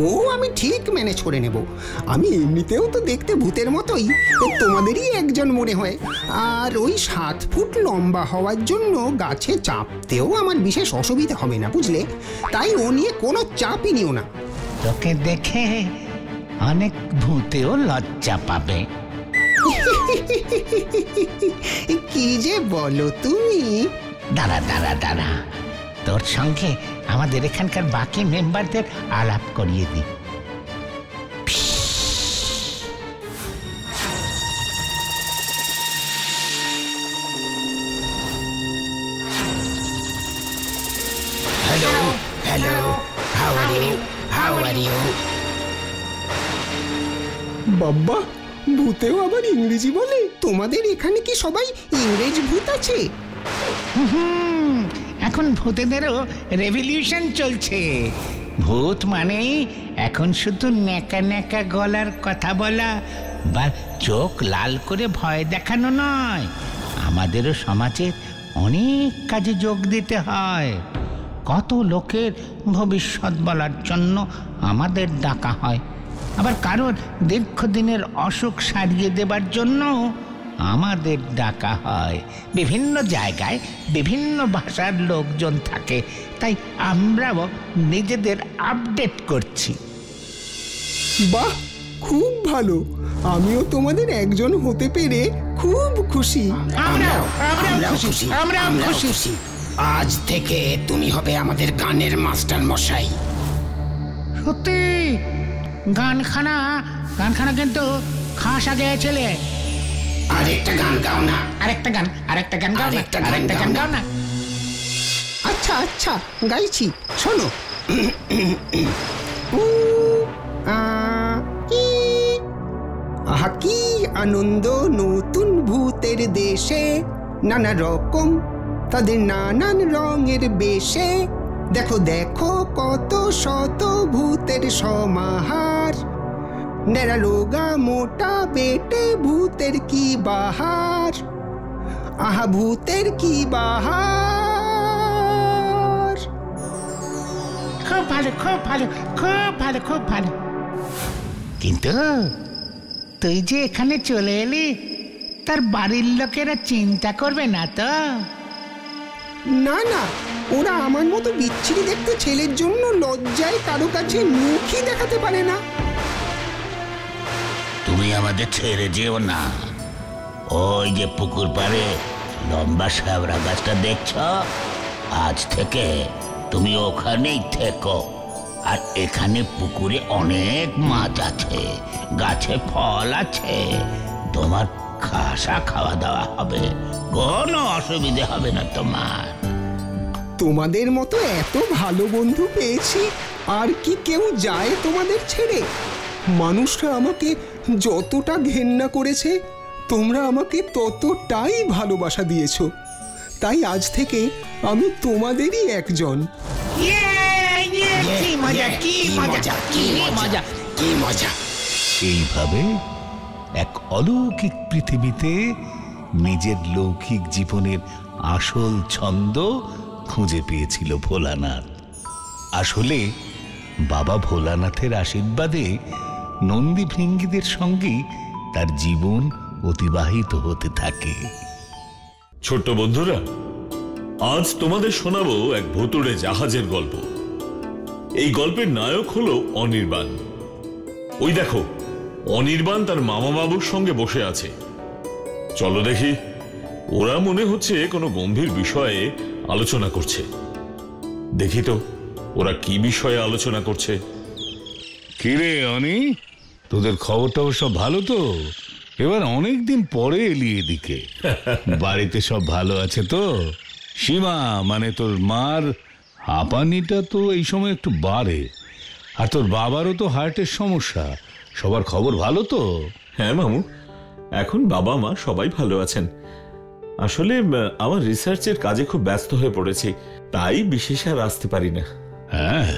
ও আমি ঠিক ম্যানেজ করে নেব। আমি এমনিতেও তো দেখতে ভূতের মতোই, তোমাদেরই একজন মনে হয়। আর ওই 7 ফুট লম্বা হওয়ার জন্য গাছে চাপতেও আমার বিশেষ অসুবিধা হবে না, বুঝলে? তাই ও নিয়ে কোনো চাপই নিও না। তোকে দেখে অনেক ভূতেও লজ্জা পাবে। কি যে বলো তুমি। দাঁড়া দাঁড়া দাঁড়া, তোর সঙ্গে আমাদের এখানকার বাকি মেম্বারদের আলাপ করিয়ে দিই। Hello hello, how are you, how are you? বাবা, ভূতেও আবার ইংরেজি বলে? তোমাদের এখানে কি সবাই ইংরেজ ভূত আছে? এখন ভূতেদেরও রেভলিউশন চলছে। ভূত মানে এখন শুধু ন্যাকা ন্যাকা গলার কথা বলা বা চোখ লাল করে ভয় দেখানো নয়, আমাদেরও সমাজের অনেক কাজে যোগ দিতে হয়। কত লোকের ভবিষ্যৎ বলার জন্য আমাদের ডাকা হয়, আবার কারোর দীর্ঘদিনের অসুখ সারিয়ে দেবার জন্য আমাদের ডাকা হয়। বিভিন্ন জায়গায় বিভিন্ন ভাষার লোকজন থাকে, তাই আমরাও নিজেদের আপডেট করছি। বাহ, খুব ভালো। আমিও তোমাদের একজন হতে পেরে খুব খুশি। আমরাও খুশি। আজ থেকে তুমি হবে আমাদের গানের মাস্টার মশাই। সত্যি গানখানা কিন্তু খাসা গেয়েছিলে। আরেকটা গান গাও না। আরেকটা গান গাও না। আচ্ছা আচ্ছা, গাইছি, শোনো। আহা কি আনন্দ নতুন ভূতের দেশে, নানা রকম তাদের নানান রঙের বেশে। দেখো দেখো কত শত ভূতের সমাহার, নেড়া রোগা মোটা বেটে ভূতের কি বাহার, আহা ভূতের কি বাহার। খুব ভালো। কিন্তু তুই যে এখানে চলে এলি, তার বাড়ির লোকেরা চিন্তা করবে না তো? না না, ওরা আমার মতো বিচ্ছিরি দেখতে ছেলের জন্য লজ্জায় কারো কাছে মুখই দেখাতে পারে না। তুমি আমাদের ছেড়ে যেও না। ওই যে পুকুর পাড়ে লম্বা শ্যাওড়া গাছটা দেখছ, আজ থেকে তুমি ওখানেই থেকো। আর এখানে পুকুরে অনেক মাছ আছে, গাছে ফল আছে, তোমার খাসা খাওয়া দাওয়া হবে, কোনো অসুবিধে হবে না তোমার। তোমাদের মতো এত ভালো বন্ধু পেয়েছি, আর কি কেউ যায় তোমাদের ছেড়ে? মানুষরা আমাকে যতটা ঘেন্না করেছে, তোমরা আমাকে ততটাই ভালোবাসা দিয়েছো। তাই আজ থেকে আমি তোমাদেরই একজন। এইভাবে এক অলৌকিক পৃথিবীতে নিজের লৌকিক জীবনের আসল ছন্দ খুঁজে পেয়েছিল ভোলানাথ। আসলে বাবা ভোলানাথের আশীর্বাদে নন্দী ভৃঙ্গীদের সঙ্গেই তার জীবন অতিবাহিত হতে থাকে। ছোট্ট বন্ধুরা, আজ তোমাদের শোনাবো এক ভুতুড়ে জাহাজের গল্প। এই গল্পের নায়ক হলো অনির্বাণ। ওই দেখো, অনির্বাণ তার মামা বাবুর সঙ্গে বসে আছে। চলো দেখি, ওরা মনে হচ্ছে কোনো গম্ভীর বিষয়ে আলোচনা করছে। দেখি তো ওরা কি বিষয়ে আলোচনা করছে। কিরে অনি, তোদের খবর টবর সব ভালো তো? এবার অনেকদিন পরে এলি এদিকে। বাড়িতে সব ভালো আছে তো? সীমা মানে তোর মার হাঁপানিটা তো এই সময় একটু বাড়ে, আর তোর বাবারও তো হার্টের সমস্যা। সবার খবর ভালো তো? হ্যাঁ মামু, এখন বাবা মা সবাই ভালো আছেন। আসলে আমার রিসার্চের কাজে খুব ব্যস্ত হয়ে পড়েছি, তাই বিশেষ আর আসতে পারি না। হ্যাঁ,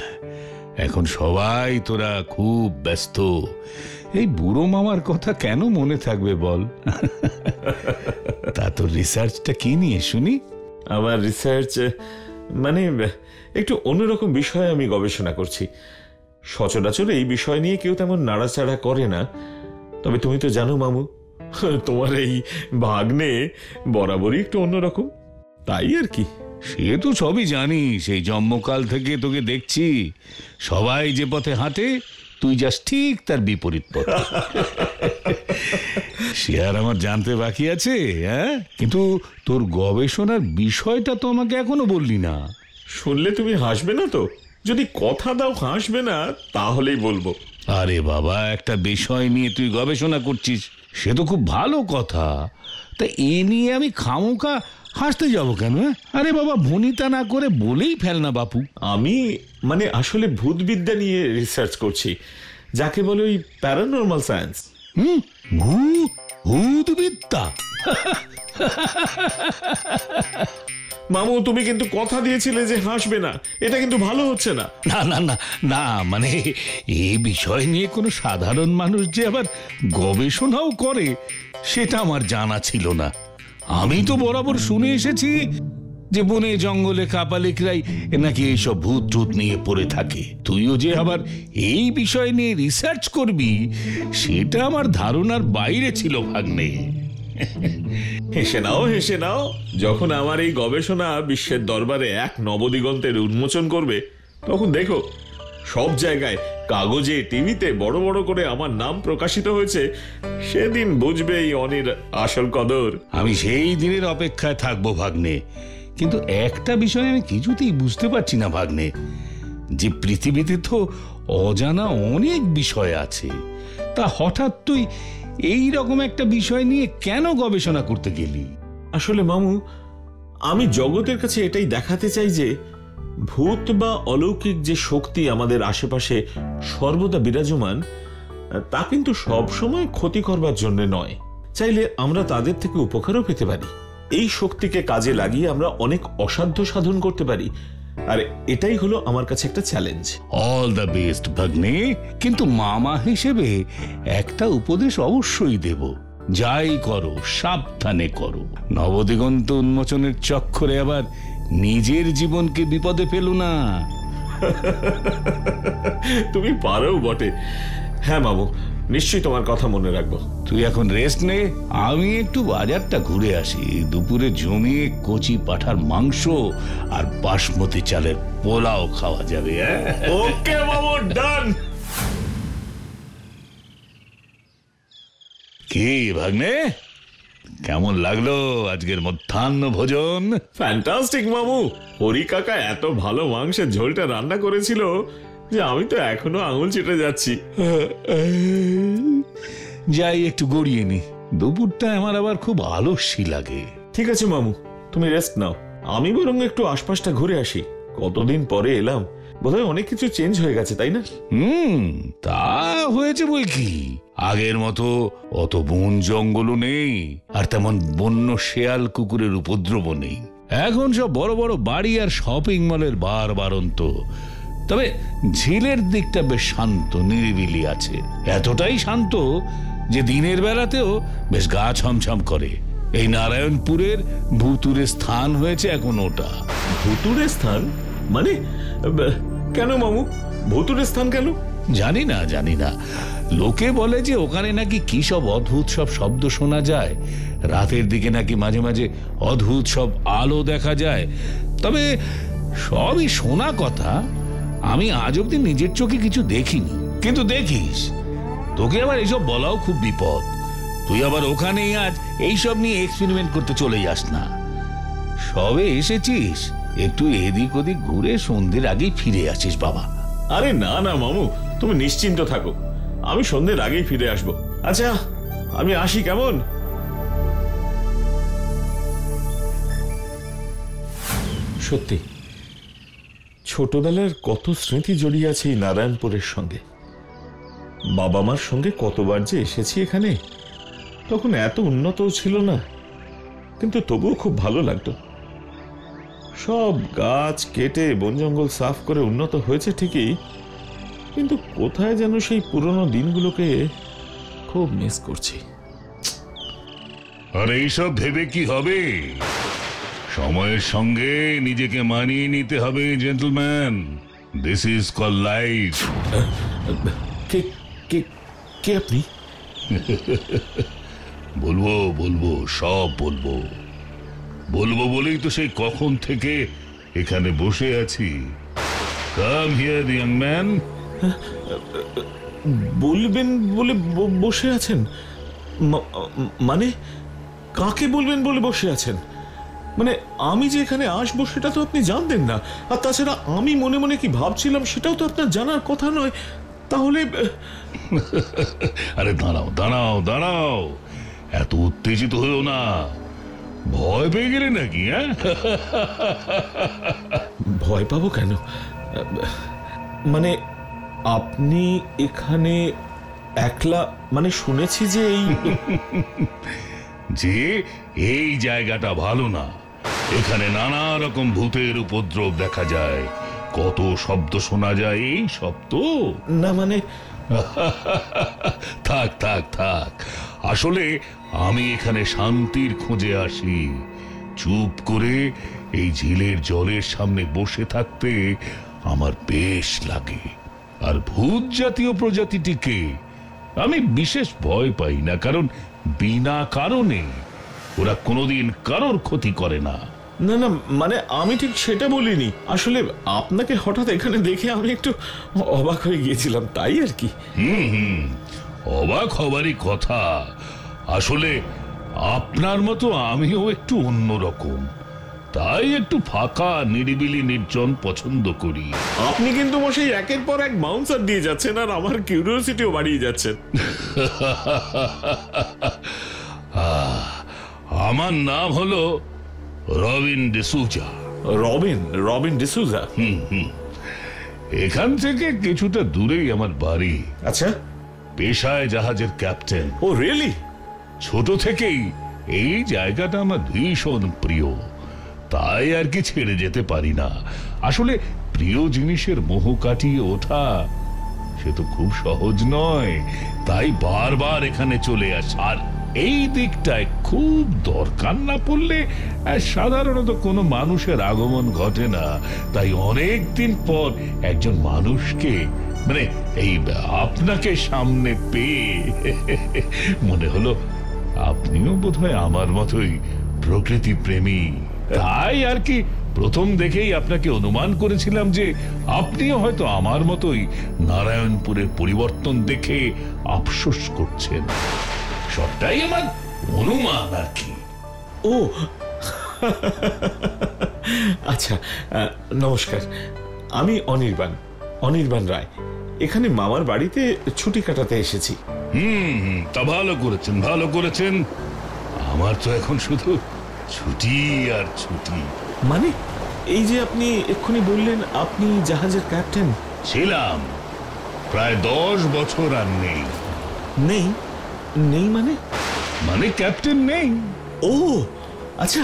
এখন সবাই তোরা খুব ব্যস্ত। এই বুড়ো মামার কথা কেন মনে থাকবে বল? তা তোর রিসার্চটা কি নিয়ে শুনি? আমার রিসার্চ মানে একটু অন্যরকম বিষয়ে আমি গবেষণা করছি। সচরাচর এই বিষয় নিয়ে কেউ তেমন নাড়াচাড়া করে না। তবে তুমি তো জানো মামু, তোমার এই ভাগ্নে বরাবরই একটু অন্যরকম, তাই আর কি। সে তো সবই জানি, সেই জন্মকাল থেকে তোকে দেখছি। সবাই যে পথে হাঁটে, তুই যাস ঠিক তার বিপরীত পথে। সে আর আমার জানতে বাকি আছে? হ্যাঁ, কিন্তু তোর গবেষণার বিষয়টা তো আমাকে এখনো বললি না। শুনলে তুমি হাসবে না তো? যদি কথা দাও হাসবে না, তাহলেই বলবো। আরে বাবা, একটা বিষয় নিয়ে তুই গবেষণা করছিস, সে তো খুব ভালো কথা। তা এ নিয়ে আমি খামোকা হাসতে যাব কেন? আরে বাবা, ভনিতা না করে বলেই ফেল না বাপু। আমি মানে আসলে ভূতবিদ্যা নিয়ে রিসার্চ করছি, যাকে বলে ওই প্যারানর্মাল সায়েন্স। ভূতবিদ্যা? মামু, তুমি কিন্তু কথা দিয়েছিলে যে হাসবে না, এটা কিন্তু ভালো হচ্ছে না। না না না না, মানে এই বিষয় নিয়ে কোনো সাধারণ মানুষ যে আবার গবেষণাও করে সেটা আমার জানা ছিল না। আমি তো বরাবর শুনে এসেছি যে বনে জঙ্গলে কাপালিকরাই নাকি এইসব ভূত টুত নিয়ে পড়ে থাকে। তুইও যে আবার এই বিষয় নিয়ে রিসার্চ করবি সেটা আমার ধারণার বাইরে ছিল ভাগ্নে। হেসে নাও, হেসে নাও। যখন আমার এই গবেষণা বিশ্বের দরবারে এক নবদিগন্তের উন্মোচন করবে, তখন দেখো সব জায়গায় কাগজে টিভিতে বড় বড় করে আমার নাম প্রকাশিত হয়েছে, সেদিন বুঝবে এই অনির আসল কদর। আমি সেই দিনের অপেক্ষায় থাকবো ভাগ্নে। কিন্তু একটা বিষয় আমি কিছুতেই বুঝতে পারছি না ভাগ্নে, যে পৃথিবীতে তো অজানা অনেক বিষয় আছে, তা হঠাৎ তুই এই রকম একটা বিষয় নিয়ে কেন গবেষণা করতে গেলি? আসলে মামু, আমি জগতের কাছে এটাই দেখাতে চাই যে ভূত বা অলৌকিক যে শক্তি আমাদের আশেপাশে সর্বদা বিরাজমান, তা কিন্তু সব সময় ক্ষতি করবার জন্য নয়। চাইলে আমরা তাদের থেকে উপকারও পেতে পারি। এই শক্তিকে কাজে লাগিয়ে আমরা অনেক অসাধ্য সাধন করতে পারি। আর এটাই হলো আমার কাছে একটা চ্যালেঞ্জ। অল দ্য বেস্ট ভাগ্নে, কিন্তু মামা হিসেবে একটা উপদেশ অবশ্যই দেব, যাই করো সাবধানে করো। নবদিগন্ত উন্মোচনের চক্করে আবার নিজের জীবনকে বিপদে ফেলো না। তুমি পারো বটে। হ্যাঁ মামু, নিশ্চয়ই তোমার কথা মনে রাখবো। তুই এখন রেস্ট নে, আমি একটু বাজারটা ঘুরে আসি। দুপুরে জমিয়ে কচি পাঠার মাংস আর বাসমতি চালের পোলাও খাওয়া যাবে। ওকে মামু, ডান। কি ভাগ্নে, কেমন লাগলো আজকের মধ্যাহ্ন ভোজন? ফ্যান্টাস্টিক মামু। হরি কাকা এত ভালো মাংসের ঝোলটা রান্না করেছিল যে আমি তো এখনো আঙুল চেটে যাচ্ছি। যাই একটু গড়িয়ে নি, দুপুরটা আমার আবার খুব আলস্যি লাগে। ঠিক আছে মামু, তুমি রেস্ট নাও। আমি বরং একটু আশপাশটা ঘুরে আসি। কতদিন পরে এলাম, বোধহয় অনেক কিছু চেঞ্জ হয়ে গেছে, তাই না? তা হয়েছে বই কি, আগের মতো অত বন জঙ্গলও নেই, আর তেমন বন্য শেয়াল কুকুরের উপদ্রব নেই। এখন সব বড় বড় বাড়ি আর শপিং মলের বারবারন্ত। তবে ঝিলের দিকটা বেশ শান্ত নিরিবিলি আছে, এতটাই শান্ত যে দিনের বেলাতেও বেশ গা ছমছম করে। এই নারায়ণপুরের ভুতুরে স্থান হয়েছে এখন ওটা। ভুতুরে স্থান মানে? কেন মামু, ভুতুরে স্থান কেন? জানি না। লোকে বলে যে ওখানে নাকি কি সব অদ্ভুত সব শব্দ শোনা যায়, রাতের দিকে নাকি মাঝে মাঝে অদ্ভুত সব আলো দেখা যায়। তবে সবই শোনা কথা, আমি আজ অব্দি নিজের চোখে কিছু দেখিনি। কিন্তু দেখিস, তোকে আবার এইসব বলাও খুব বিপদ। তুই আবার ওখানেই আজ এইসব নিয়ে এক্সপেরিমেন্ট করতে চলে যাস না। সবে এসেছিস, একটু এদিক ওদিক ঘুরে সন্ধ্যের আগেই ফিরে আসিস বাবা। আরে না না মামু, তুমি নিশ্চিন্ত থাকো, আমি সন্ধ্যের আগেই ফিরে আসবো। আচ্ছা, আমি আসি কেমন? সত্যি ছোটবেলার কত স্মৃতি জড়িয়ে আছে এই নারায়ণপুরের সঙ্গে। বাবা মার সঙ্গে কতবার যে এসেছি এখানে, তখন এত উন্নতও ছিল না, কিন্তু তবুও খুব ভালো লাগতো। সব গাছ কেটে বন জঙ্গল সাফ করে উন্নত হয়েছে ঠিকই, কিন্তু কোথায় যেন সেই পুরনো দিনগুলোকে খুব মিস করছি। আর এইসব ভেবে কি হবে? সময়ের সঙ্গে নিজেকে মানিয়ে নিতে হবে gentleman. This is call life. কে আপনি? বলবো সব বলবো বলেই তো সেই কখন থেকে এখানে বসে আছি। Come here young man. বলবেন বলে বসে আছেন? মানে কাকে বলবেন বলে বসে আছেন? মানে আমি যে এখানে আসবো সেটা তো আপনি জানতেন না, আর তাছাড়া আমি মনে মনে কি ভাবছিলাম সেটাও তো আপনার জানার কথা নয়। তাহলে আরে দাঁড়াও দাঁড়াও দাঁড়াও, এত উত্তেজিত হয়েও না। ভয় পেয়ে গেলে নাকি? হ্যাঁ, ভয় পাবো কেন? মানে আপনি এখানে একলা? মানে শুনেছি যে এই জায়গাটা ভালো না। এখানে নানা রকম ভূতের উপদ্রব দেখা যায়, কত শব্দ শোনা যায়। এই শব্দ না মানে থাক থাক থাক, আসলে আমি এখানে শান্তির খোঁজে আসি। চুপ করে এই ঝিলের জলের সামনে বসে থাকতে আমার বেশ লাগে। আর ভূত জাতীয় প্রজাতিটিকে আমি বিশেষ ভয় পাই না, কারণ বিনা কারণে ওরা কোনোদিন কারোর ক্ষতি করে না। না না, মানে আমি ঠিক সেটা বলিনি। আসলে আপনাকে হঠাৎ এখানে দেখে আমি একটু অবাক হয়ে গিয়েছিলাম, তাই আর কি। অবাক হবারই কথা। আসলে আপনার মতো আমিও একটু অন্যরকম, তাই একটু ফাঁকা নিরিবিলি নির্জন পছন্দ করি। আপনি কিন্তু মশাই একের পর এক বাউন্সার দিয়ে যাচ্ছেন, আর আমার কিউরিওসিটিও বাড়িয়ে যাচ্ছেন। আমার নাম হলো রবিন ডিসুজা। রবিন ডিসুজা? এখান থেকে কিছুটা দূরেই আমার বাড়ি। আচ্ছা। পেশায় জাহাজের ক্যাপ্টেন। ও রিয়েলি? ছোট থেকেই এই জায়গাটা আমার ভীষণ প্রিয়, তাই আর কি ছেড়ে যেতে পারি না। আসলে প্রিয় জিনিসের মোহ কাটিয়ে ওঠা সে তো খুব সহজ নয়, তাই বারবার এখানে চলে আসা। আর এই দিকটায় খুব দরকার না পড়লে সাধারণত কোনো মানুষের আগমন ঘটে না। তাই অনেক দিন পর একজন মানুষকে, মানে এই আপনাকে সামনে পেয়ে মনে হলো আপনিও বোধহয় আমার মতোই প্রকৃতি প্রেমী। তাই আর কি প্রথম দেখেই আপনাকে অনুমান করেছিলাম যে আপনিও হয়তো আমার মতোই নারায়ণপুরের পরিবর্তন দেখে আফসোস করছেন। সবটাই আমার অনুমান আর কি। ও আচ্ছা, নমস্কার। আমি অনির্বাণ রায়। এখানে মামার বাড়িতে ছুটি কাটাতে এসেছি। তা ভালো করেছেন, ভালো করেছেন। আমার তো এখন শুধু ছুটি আর ছুটি। মানে এই যে আপনি এক্ষুনি বললেন আপনি জাহাজের ক্যাপ্টেন? ছিলাম প্রায় 10 বছর। আর নেই। নেই? নেই মানে? মানে ক্যাপ্টেন নেই। ও আচ্ছা,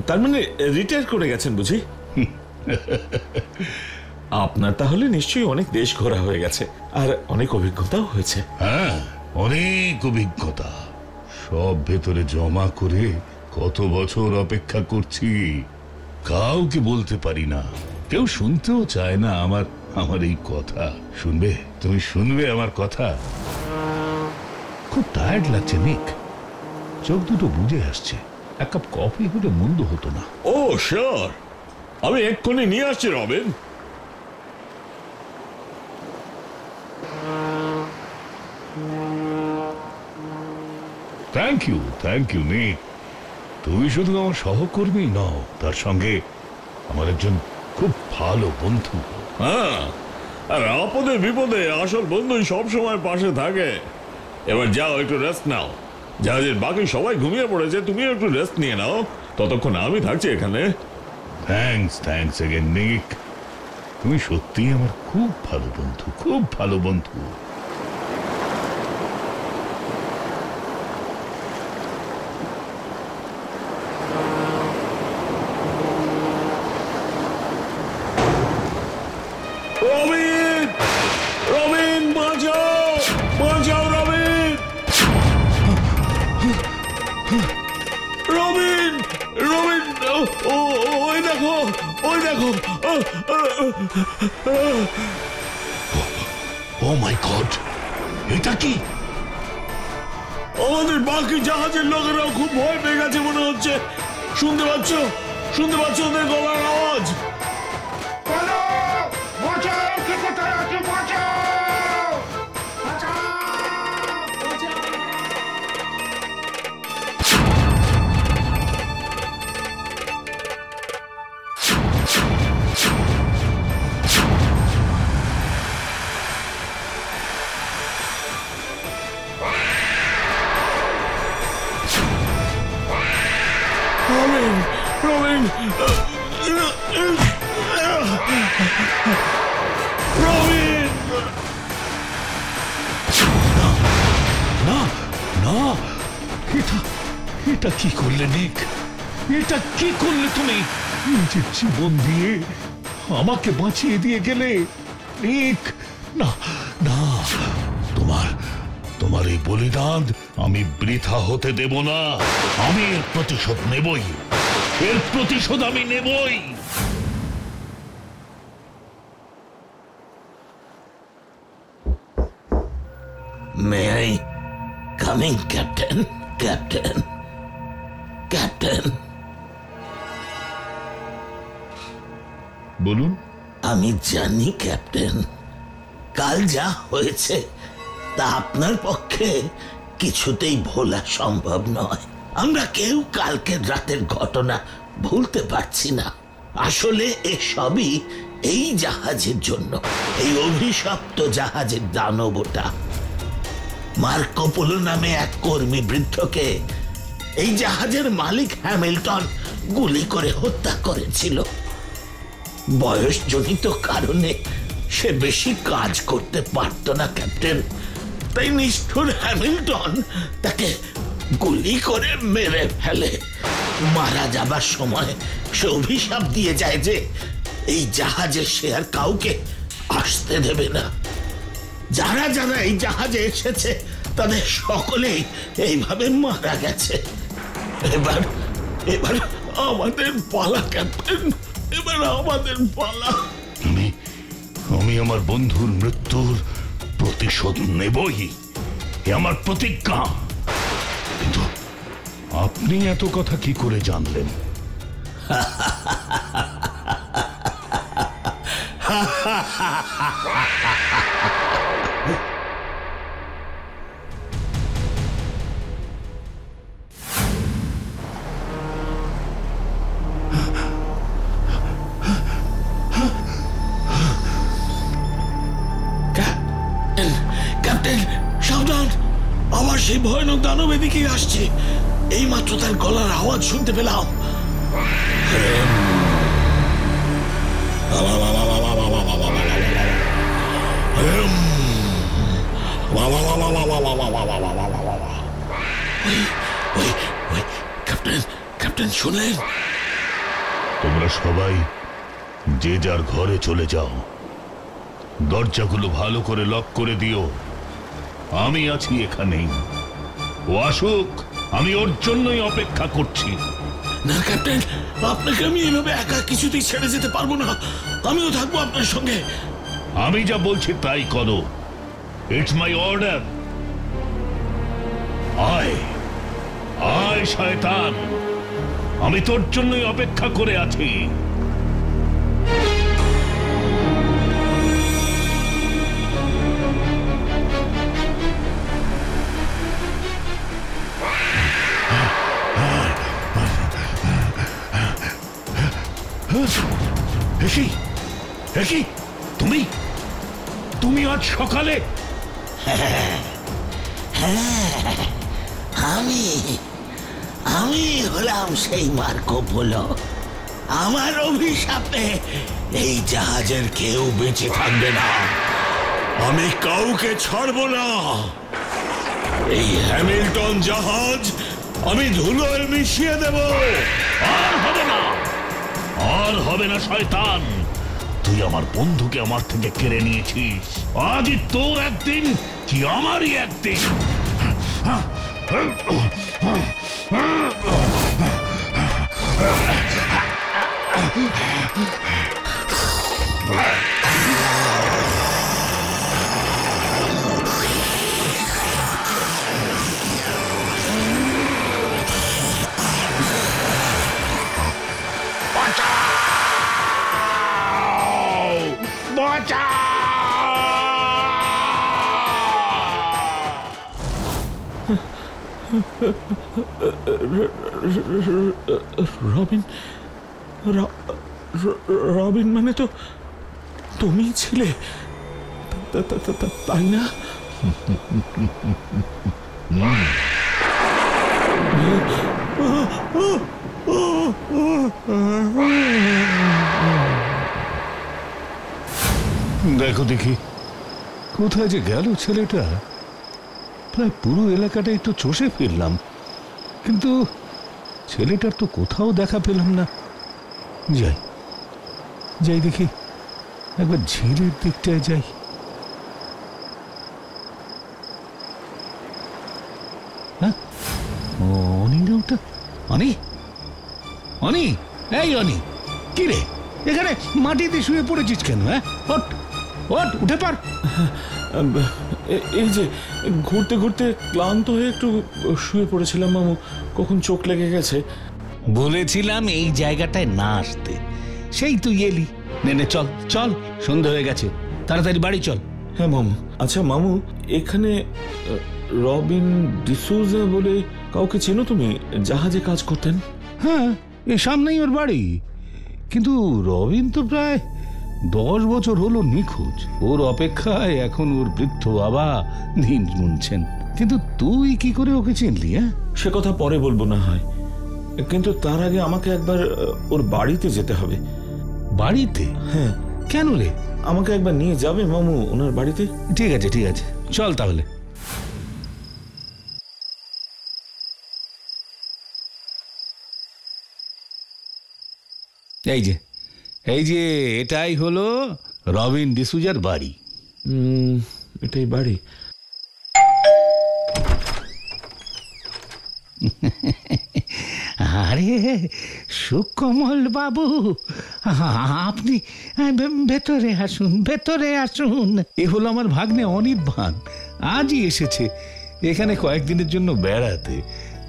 তার মানে রিটায়ার করে গেছেন বুঝি? আপনার তাহলে নিশ্চয়ই অনেক দেশ ঘোরা হয়ে গেছে, আর অনেক অভিজ্ঞতাও হয়েছে। হ্যাঁ, অনেক অভিজ্ঞতা, সব ভেতরে জমা করে কত বছর অপেক্ষা করছি। কাউকে বলতে পারি না, কেউ শুনতেও চায় না আমার এই কথা। শুনবে? তুমি শুনবে আমার কথা? খুব টায়ার্ড লাগছে নিক, চোখ দুটো বুঝে আসছে। এক কাপ কফি হলে মন্দ হতো না। ও শিওর, আমি এক্ষুনি নিয়ে আসছি রবিন। থ্যাংক ইউ নিক। তুমি শুধু আমার সহকর্মী নও, তার সঙ্গে আমার একজন খুব ভালো বন্ধু। হ্যাঁ, আর আপদে বিপদে আসল বন্ধুই সব সময় পাশে থাকে। এবার যাও, একটু রেস্ট নাও। জাহাজের বাকি সবাই ঘুমিয়ে পড়েছে, তুমিও একটু রেস্ট নিয়ে নাও, ততক্ষণ আমি থাকছি এখানে। থ্যাঙ্কস এগেন নিক। তুমি সত্যিই আমার খুব ভালো বন্ধু, খুব ভালো বন্ধু। রবিন, বাঁচাও, বাঁচাও রবিন। রবিন, রবিন, ওই দেখো, ওই দেখো। ও মাই গড, এটা কি? আমাদের বাকি জাহাজের লোকেরাও খুব ভয় পেয়ে গেছে মনে হচ্ছে। শুনতে পাচ্ছ ওদের গলার আওয়াজ? প্রবীণ! না না, এটা এটা কি করলে নিক? এটা কি করলে তুমি? নিজের জীবন দিয়ে আমাকে বাঁচিয়ে দিয়ে গেলে নিক। না না, তোমার এই বলিদান আমি বৃথা হতে দেব না। আমি এর প্রতিশোধ নেবই, এর প্রতিশোধ আমি নেবই। May I come in, Captain? Captain? Captain? বলুন। আমি জানি ক্যাপ্টেন, কাল যা হয়েছে তা আপনার পক্ষে কিছুতেই ভোলা সম্ভব নয়। আমরা কেউ কালকের রাতের ঘটনা ভুলতে পারছি না। আসলে এসবই এই জাহাজের জন্য, এই অভিশপ্ত জাহাজের দানবটা মার্কো পোলো নামে এক কর্মী বৃদ্ধকে এই জাহাজের মালিক হ্যামিল্টন গুলি করে হত্যা করেছিল। বয়সজনিত কারণে সে বেশি কাজ করতে পারত না ক্যাপ্টেন, তাই নিষ্ঠুর হ্যামিল্টন তাকে গুলি করে মেরে ফেলে। মারা যাবার সময় সে অভিশাপ দিয়ে যায় যে এই জাহাজে সে আর কাউকে আসতে দেবে না। যারা যারা এই জাহাজে এসেছে তাদের সকলেই এইভাবে মারা গেছে। এবার এবার আমাদের পালা ক্যাপ্টেন, এবার আমাদের পালা। আমি আমার বন্ধুর মৃত্যুর প্রতিশোধ নেবই, এ আমার প্রতিজ্ঞা। কিন্তু আপনি এত কথা কি করে জানলেন? ক্যাপ্টেন সাবধান, আবার সেই ভয়ানক দানব এদিকে আসছে। এই মাত্র তার গলার আওয়াজ শুনতে পেলাম। ক্যাপ্টেন, ক্যাপ্টেন শুনলেন? তোমরা সবাই যে যার ঘরে চলে যাও, দরজাগুলো ভালো করে লক করে দিও। আমি আছি এখানেই, ও আসুক, আমি ওর জন্যই অপেক্ষা করছি। না ক্যাপ্টেন, আপনাকে আমি এভাবে একা কিছুতেই ছেড়ে যেতে পারবো না। আমিও থাকবো আপনার সঙ্গে। আমি যা বলছি তাই করো, ইটস মাই অর্ডার। আয় আয় শয়তান, আমি তোর জন্যই অপেক্ষা করে আছি। তুমি তুমি আজ সকালে? আমি হলাম সেই মার্কো পোলো। আমার অভিশাপে এই জাহাজের কেউ বেঁচে থাকবে না। আমি কাউকে ছাড়বো না। এই হ্যামিল্টন জাহাজ আমি ধুলোয় মিশিয়ে দেব। আর হবে না, আর হবে না শয়তান। তুই আমার বন্ধুকে আমার থেকে কেড়ে নিয়েছিস, আজই তোর একদিন কি আমারই একদিন। রবিন, রবিন মানে তো তুমি ছিলে, তাই না? দেখো দেখি কোথায় যে গেল ছেলেটা। প্রায় পুরো এলাকাটাই তো চষে ফেললাম, কিন্তু ছেলেটার তো কোথাও দেখা পেলাম না। যাই যাই দেখি, একবার ঝিলের দিকটায় যাই। হ্যাঁ, অনি না ওটা? অনি, অনি, এই অনি, কি রে এখানে মাটিতে শুয়ে পড়েছিস কেন? হ্যাঁ, ওঠ ওঠ, উঠে পার। এই যে ঘুরতে ঘুরতে ক্লান্ত হয়ে একটু শুয়ে পড়েছিলাম মামু, কখন চোখ লেগে গেছে। বলেছিলাম এই জায়গাটায় না আসতে, সেই তুই এলি। নে চল চল, সন্ধ্যা হয়ে গেছে, তাড়াতাড়ি বাড়ি চল। হ্যাঁ মামু। আচ্ছা মামু, এখানে রবিন ডিসুজা বলে কাউকে চেনো তুমি? জাহাজে কাজ করতেন। হ্যাঁ, এ সামনেই ওর বাড়ি, কিন্তু রবিন তো প্রায় 10 বছর হলো নিখোঁজ। ওর অপেক্ষায় এখন ওর বৃদ্ধ বাবা দিন গুনছেন। কিন্তু তুই কি করে ওকে চিনলি? হ্যাঁ, সে কথা পরে বলবো না হয়, কিন্তু তার আগে আমাকে একবার ওর বাড়িতে যেতে হবে। বাড়িতে? হ্যাঁ। কেন রে? আমাকে একবার নিয়ে যাবে মামু ওনার বাড়িতে? ঠিক আছে ঠিক আছে, চল তাহলে। এই যে এই যে এটাই হলো রবিন ডিসুজার বাড়ি। এটাই বাড়ি? আরে সুকমল বাবু, আপনি ভেতরে আসুন, ভেতরে আসুন। এ হলো আমার ভাগ্নে অনির্বাণ, আজই এসেছে এখানে কয়েকদিনের জন্য বেড়াতে,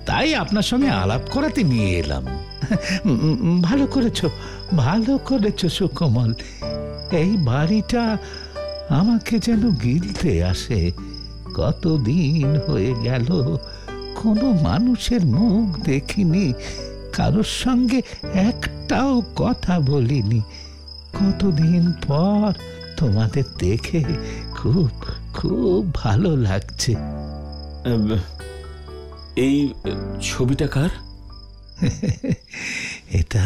তাই আপনার সঙ্গে আলাপ করাতে নিয়ে এলাম। ভালো করেছো, ভালো করেছো সুকমল। এই বাড়িটা আমাকে যেন গিলতে আসে। কতদিন হয়ে গেল কোনো মানুষের মুখ দেখিনি, কারোর সঙ্গে একটাও কথা বলিনি। কতদিন পর তোমাদের দেখে খুব খুব ভালো লাগছে। এই ছবিটা কার? এটা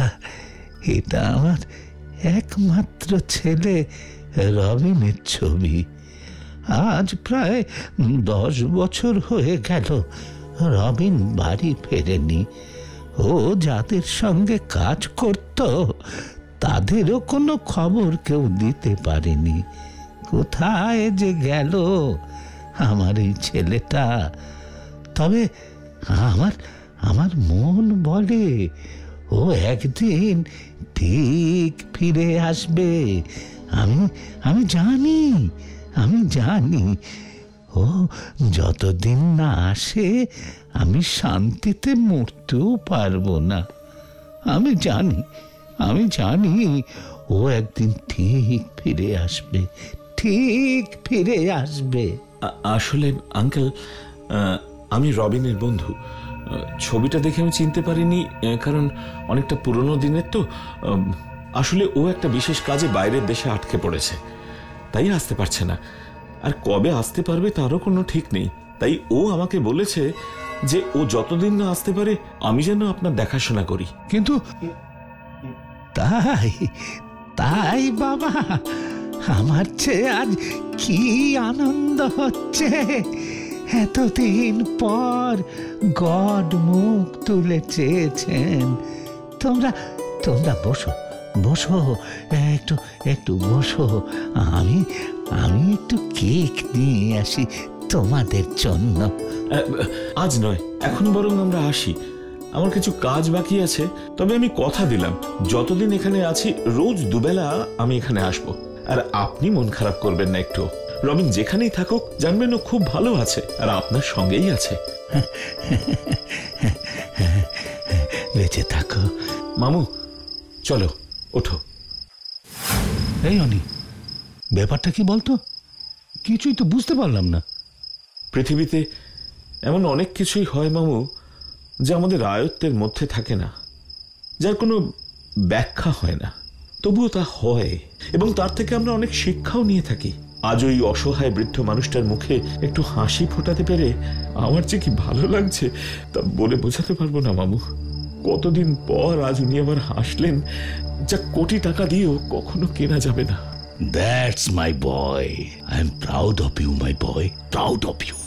এটা আমার একমাত্র ছেলে রবিনের ছবি। আজ প্রায় 10 বছর হয়ে গেল রবিন বাড়ি ফেরেনি। ও যাদের সঙ্গে কাজ করত তাদেরও কোনো খবর কেউ দিতে পারেনি। কোথায় যে গেল আমার এই ছেলেটা। তবে আমার মন বলে ও একদিন ঠিক ফিরে আসবে। আমি জানি ও যতদিন না আসে আমি শান্তিতে মরতেও পারবো না। আমি জানি ও একদিন ঠিক ফিরে আসবে, ঠিক ফিরে আসবে। আসলে আঙ্কেল, আমি রবিনের বন্ধু। ছবিটা দেখে আমি চিনতে পারিনি, কারণ অনেকটা পুরনো দিনের তো। আসলে ও একটা বিশেষ কাজে বাইরের দেশে আটকে পড়েছে, তাই আসতে পারছে না। আর কবে আসতে পারবে তারও কোনো ঠিক নেই। তাই ও আমাকে বলেছে যে ও যতদিন না আসতে পারে আমি যেন আপনার দেখাশোনা করি। কিন্তু তাই বাবা, আমার চেয়ে আজ কি আনন্দ হচ্ছে। এতদিন পর গড মুখ তুলে চেয়েছেন। তোমরা বসো একটু বসো। আমি একটু কেক নিয়ে আসি তোমাদের জন্য। আজ নয়, এখন বরং আমরা আসি। আমার কিছু কাজ বাকি আছে, তবে আমি কথা দিলাম যতদিন এখানে আছি রোজ দুবেলা আমি এখানে আসব। আর আপনি মন খারাপ করবেন না একটু। রবিন যেখানেই থাকুক জানবেন ও খুব ভালো আছে আর আপনার সঙ্গেই আছে। বেঁচে থাকো মামু। চলো ওঠো। এই অনি, ব্যাপারটা কি বলতো? কিছুই তো বুঝতে পারলাম না। পৃথিবীতে এমন অনেক কিছুই হয় মামু, যা আমাদের আয়ত্তের মধ্যে থাকে না, যার কোনো ব্যাখ্যা হয় না, তবুও তা হয় এবং তার থেকে আমরা অনেক শিক্ষাও নিয়ে থাকি। আজ ওই অসহায় বৃদ্ধ মানুষটার মুখে একটু হাসি ফোটাতে পেরে আমার যে কি ভালো লাগছে তা বলে বোঝাতে পারবো না মামু। কতদিন পর আজ উনি আবার হাসলেন, যা কোটি টাকা দিয়েও কখনো কেনা যাবে না। That's my boy. I'm proud of you, my boy. Proud of you.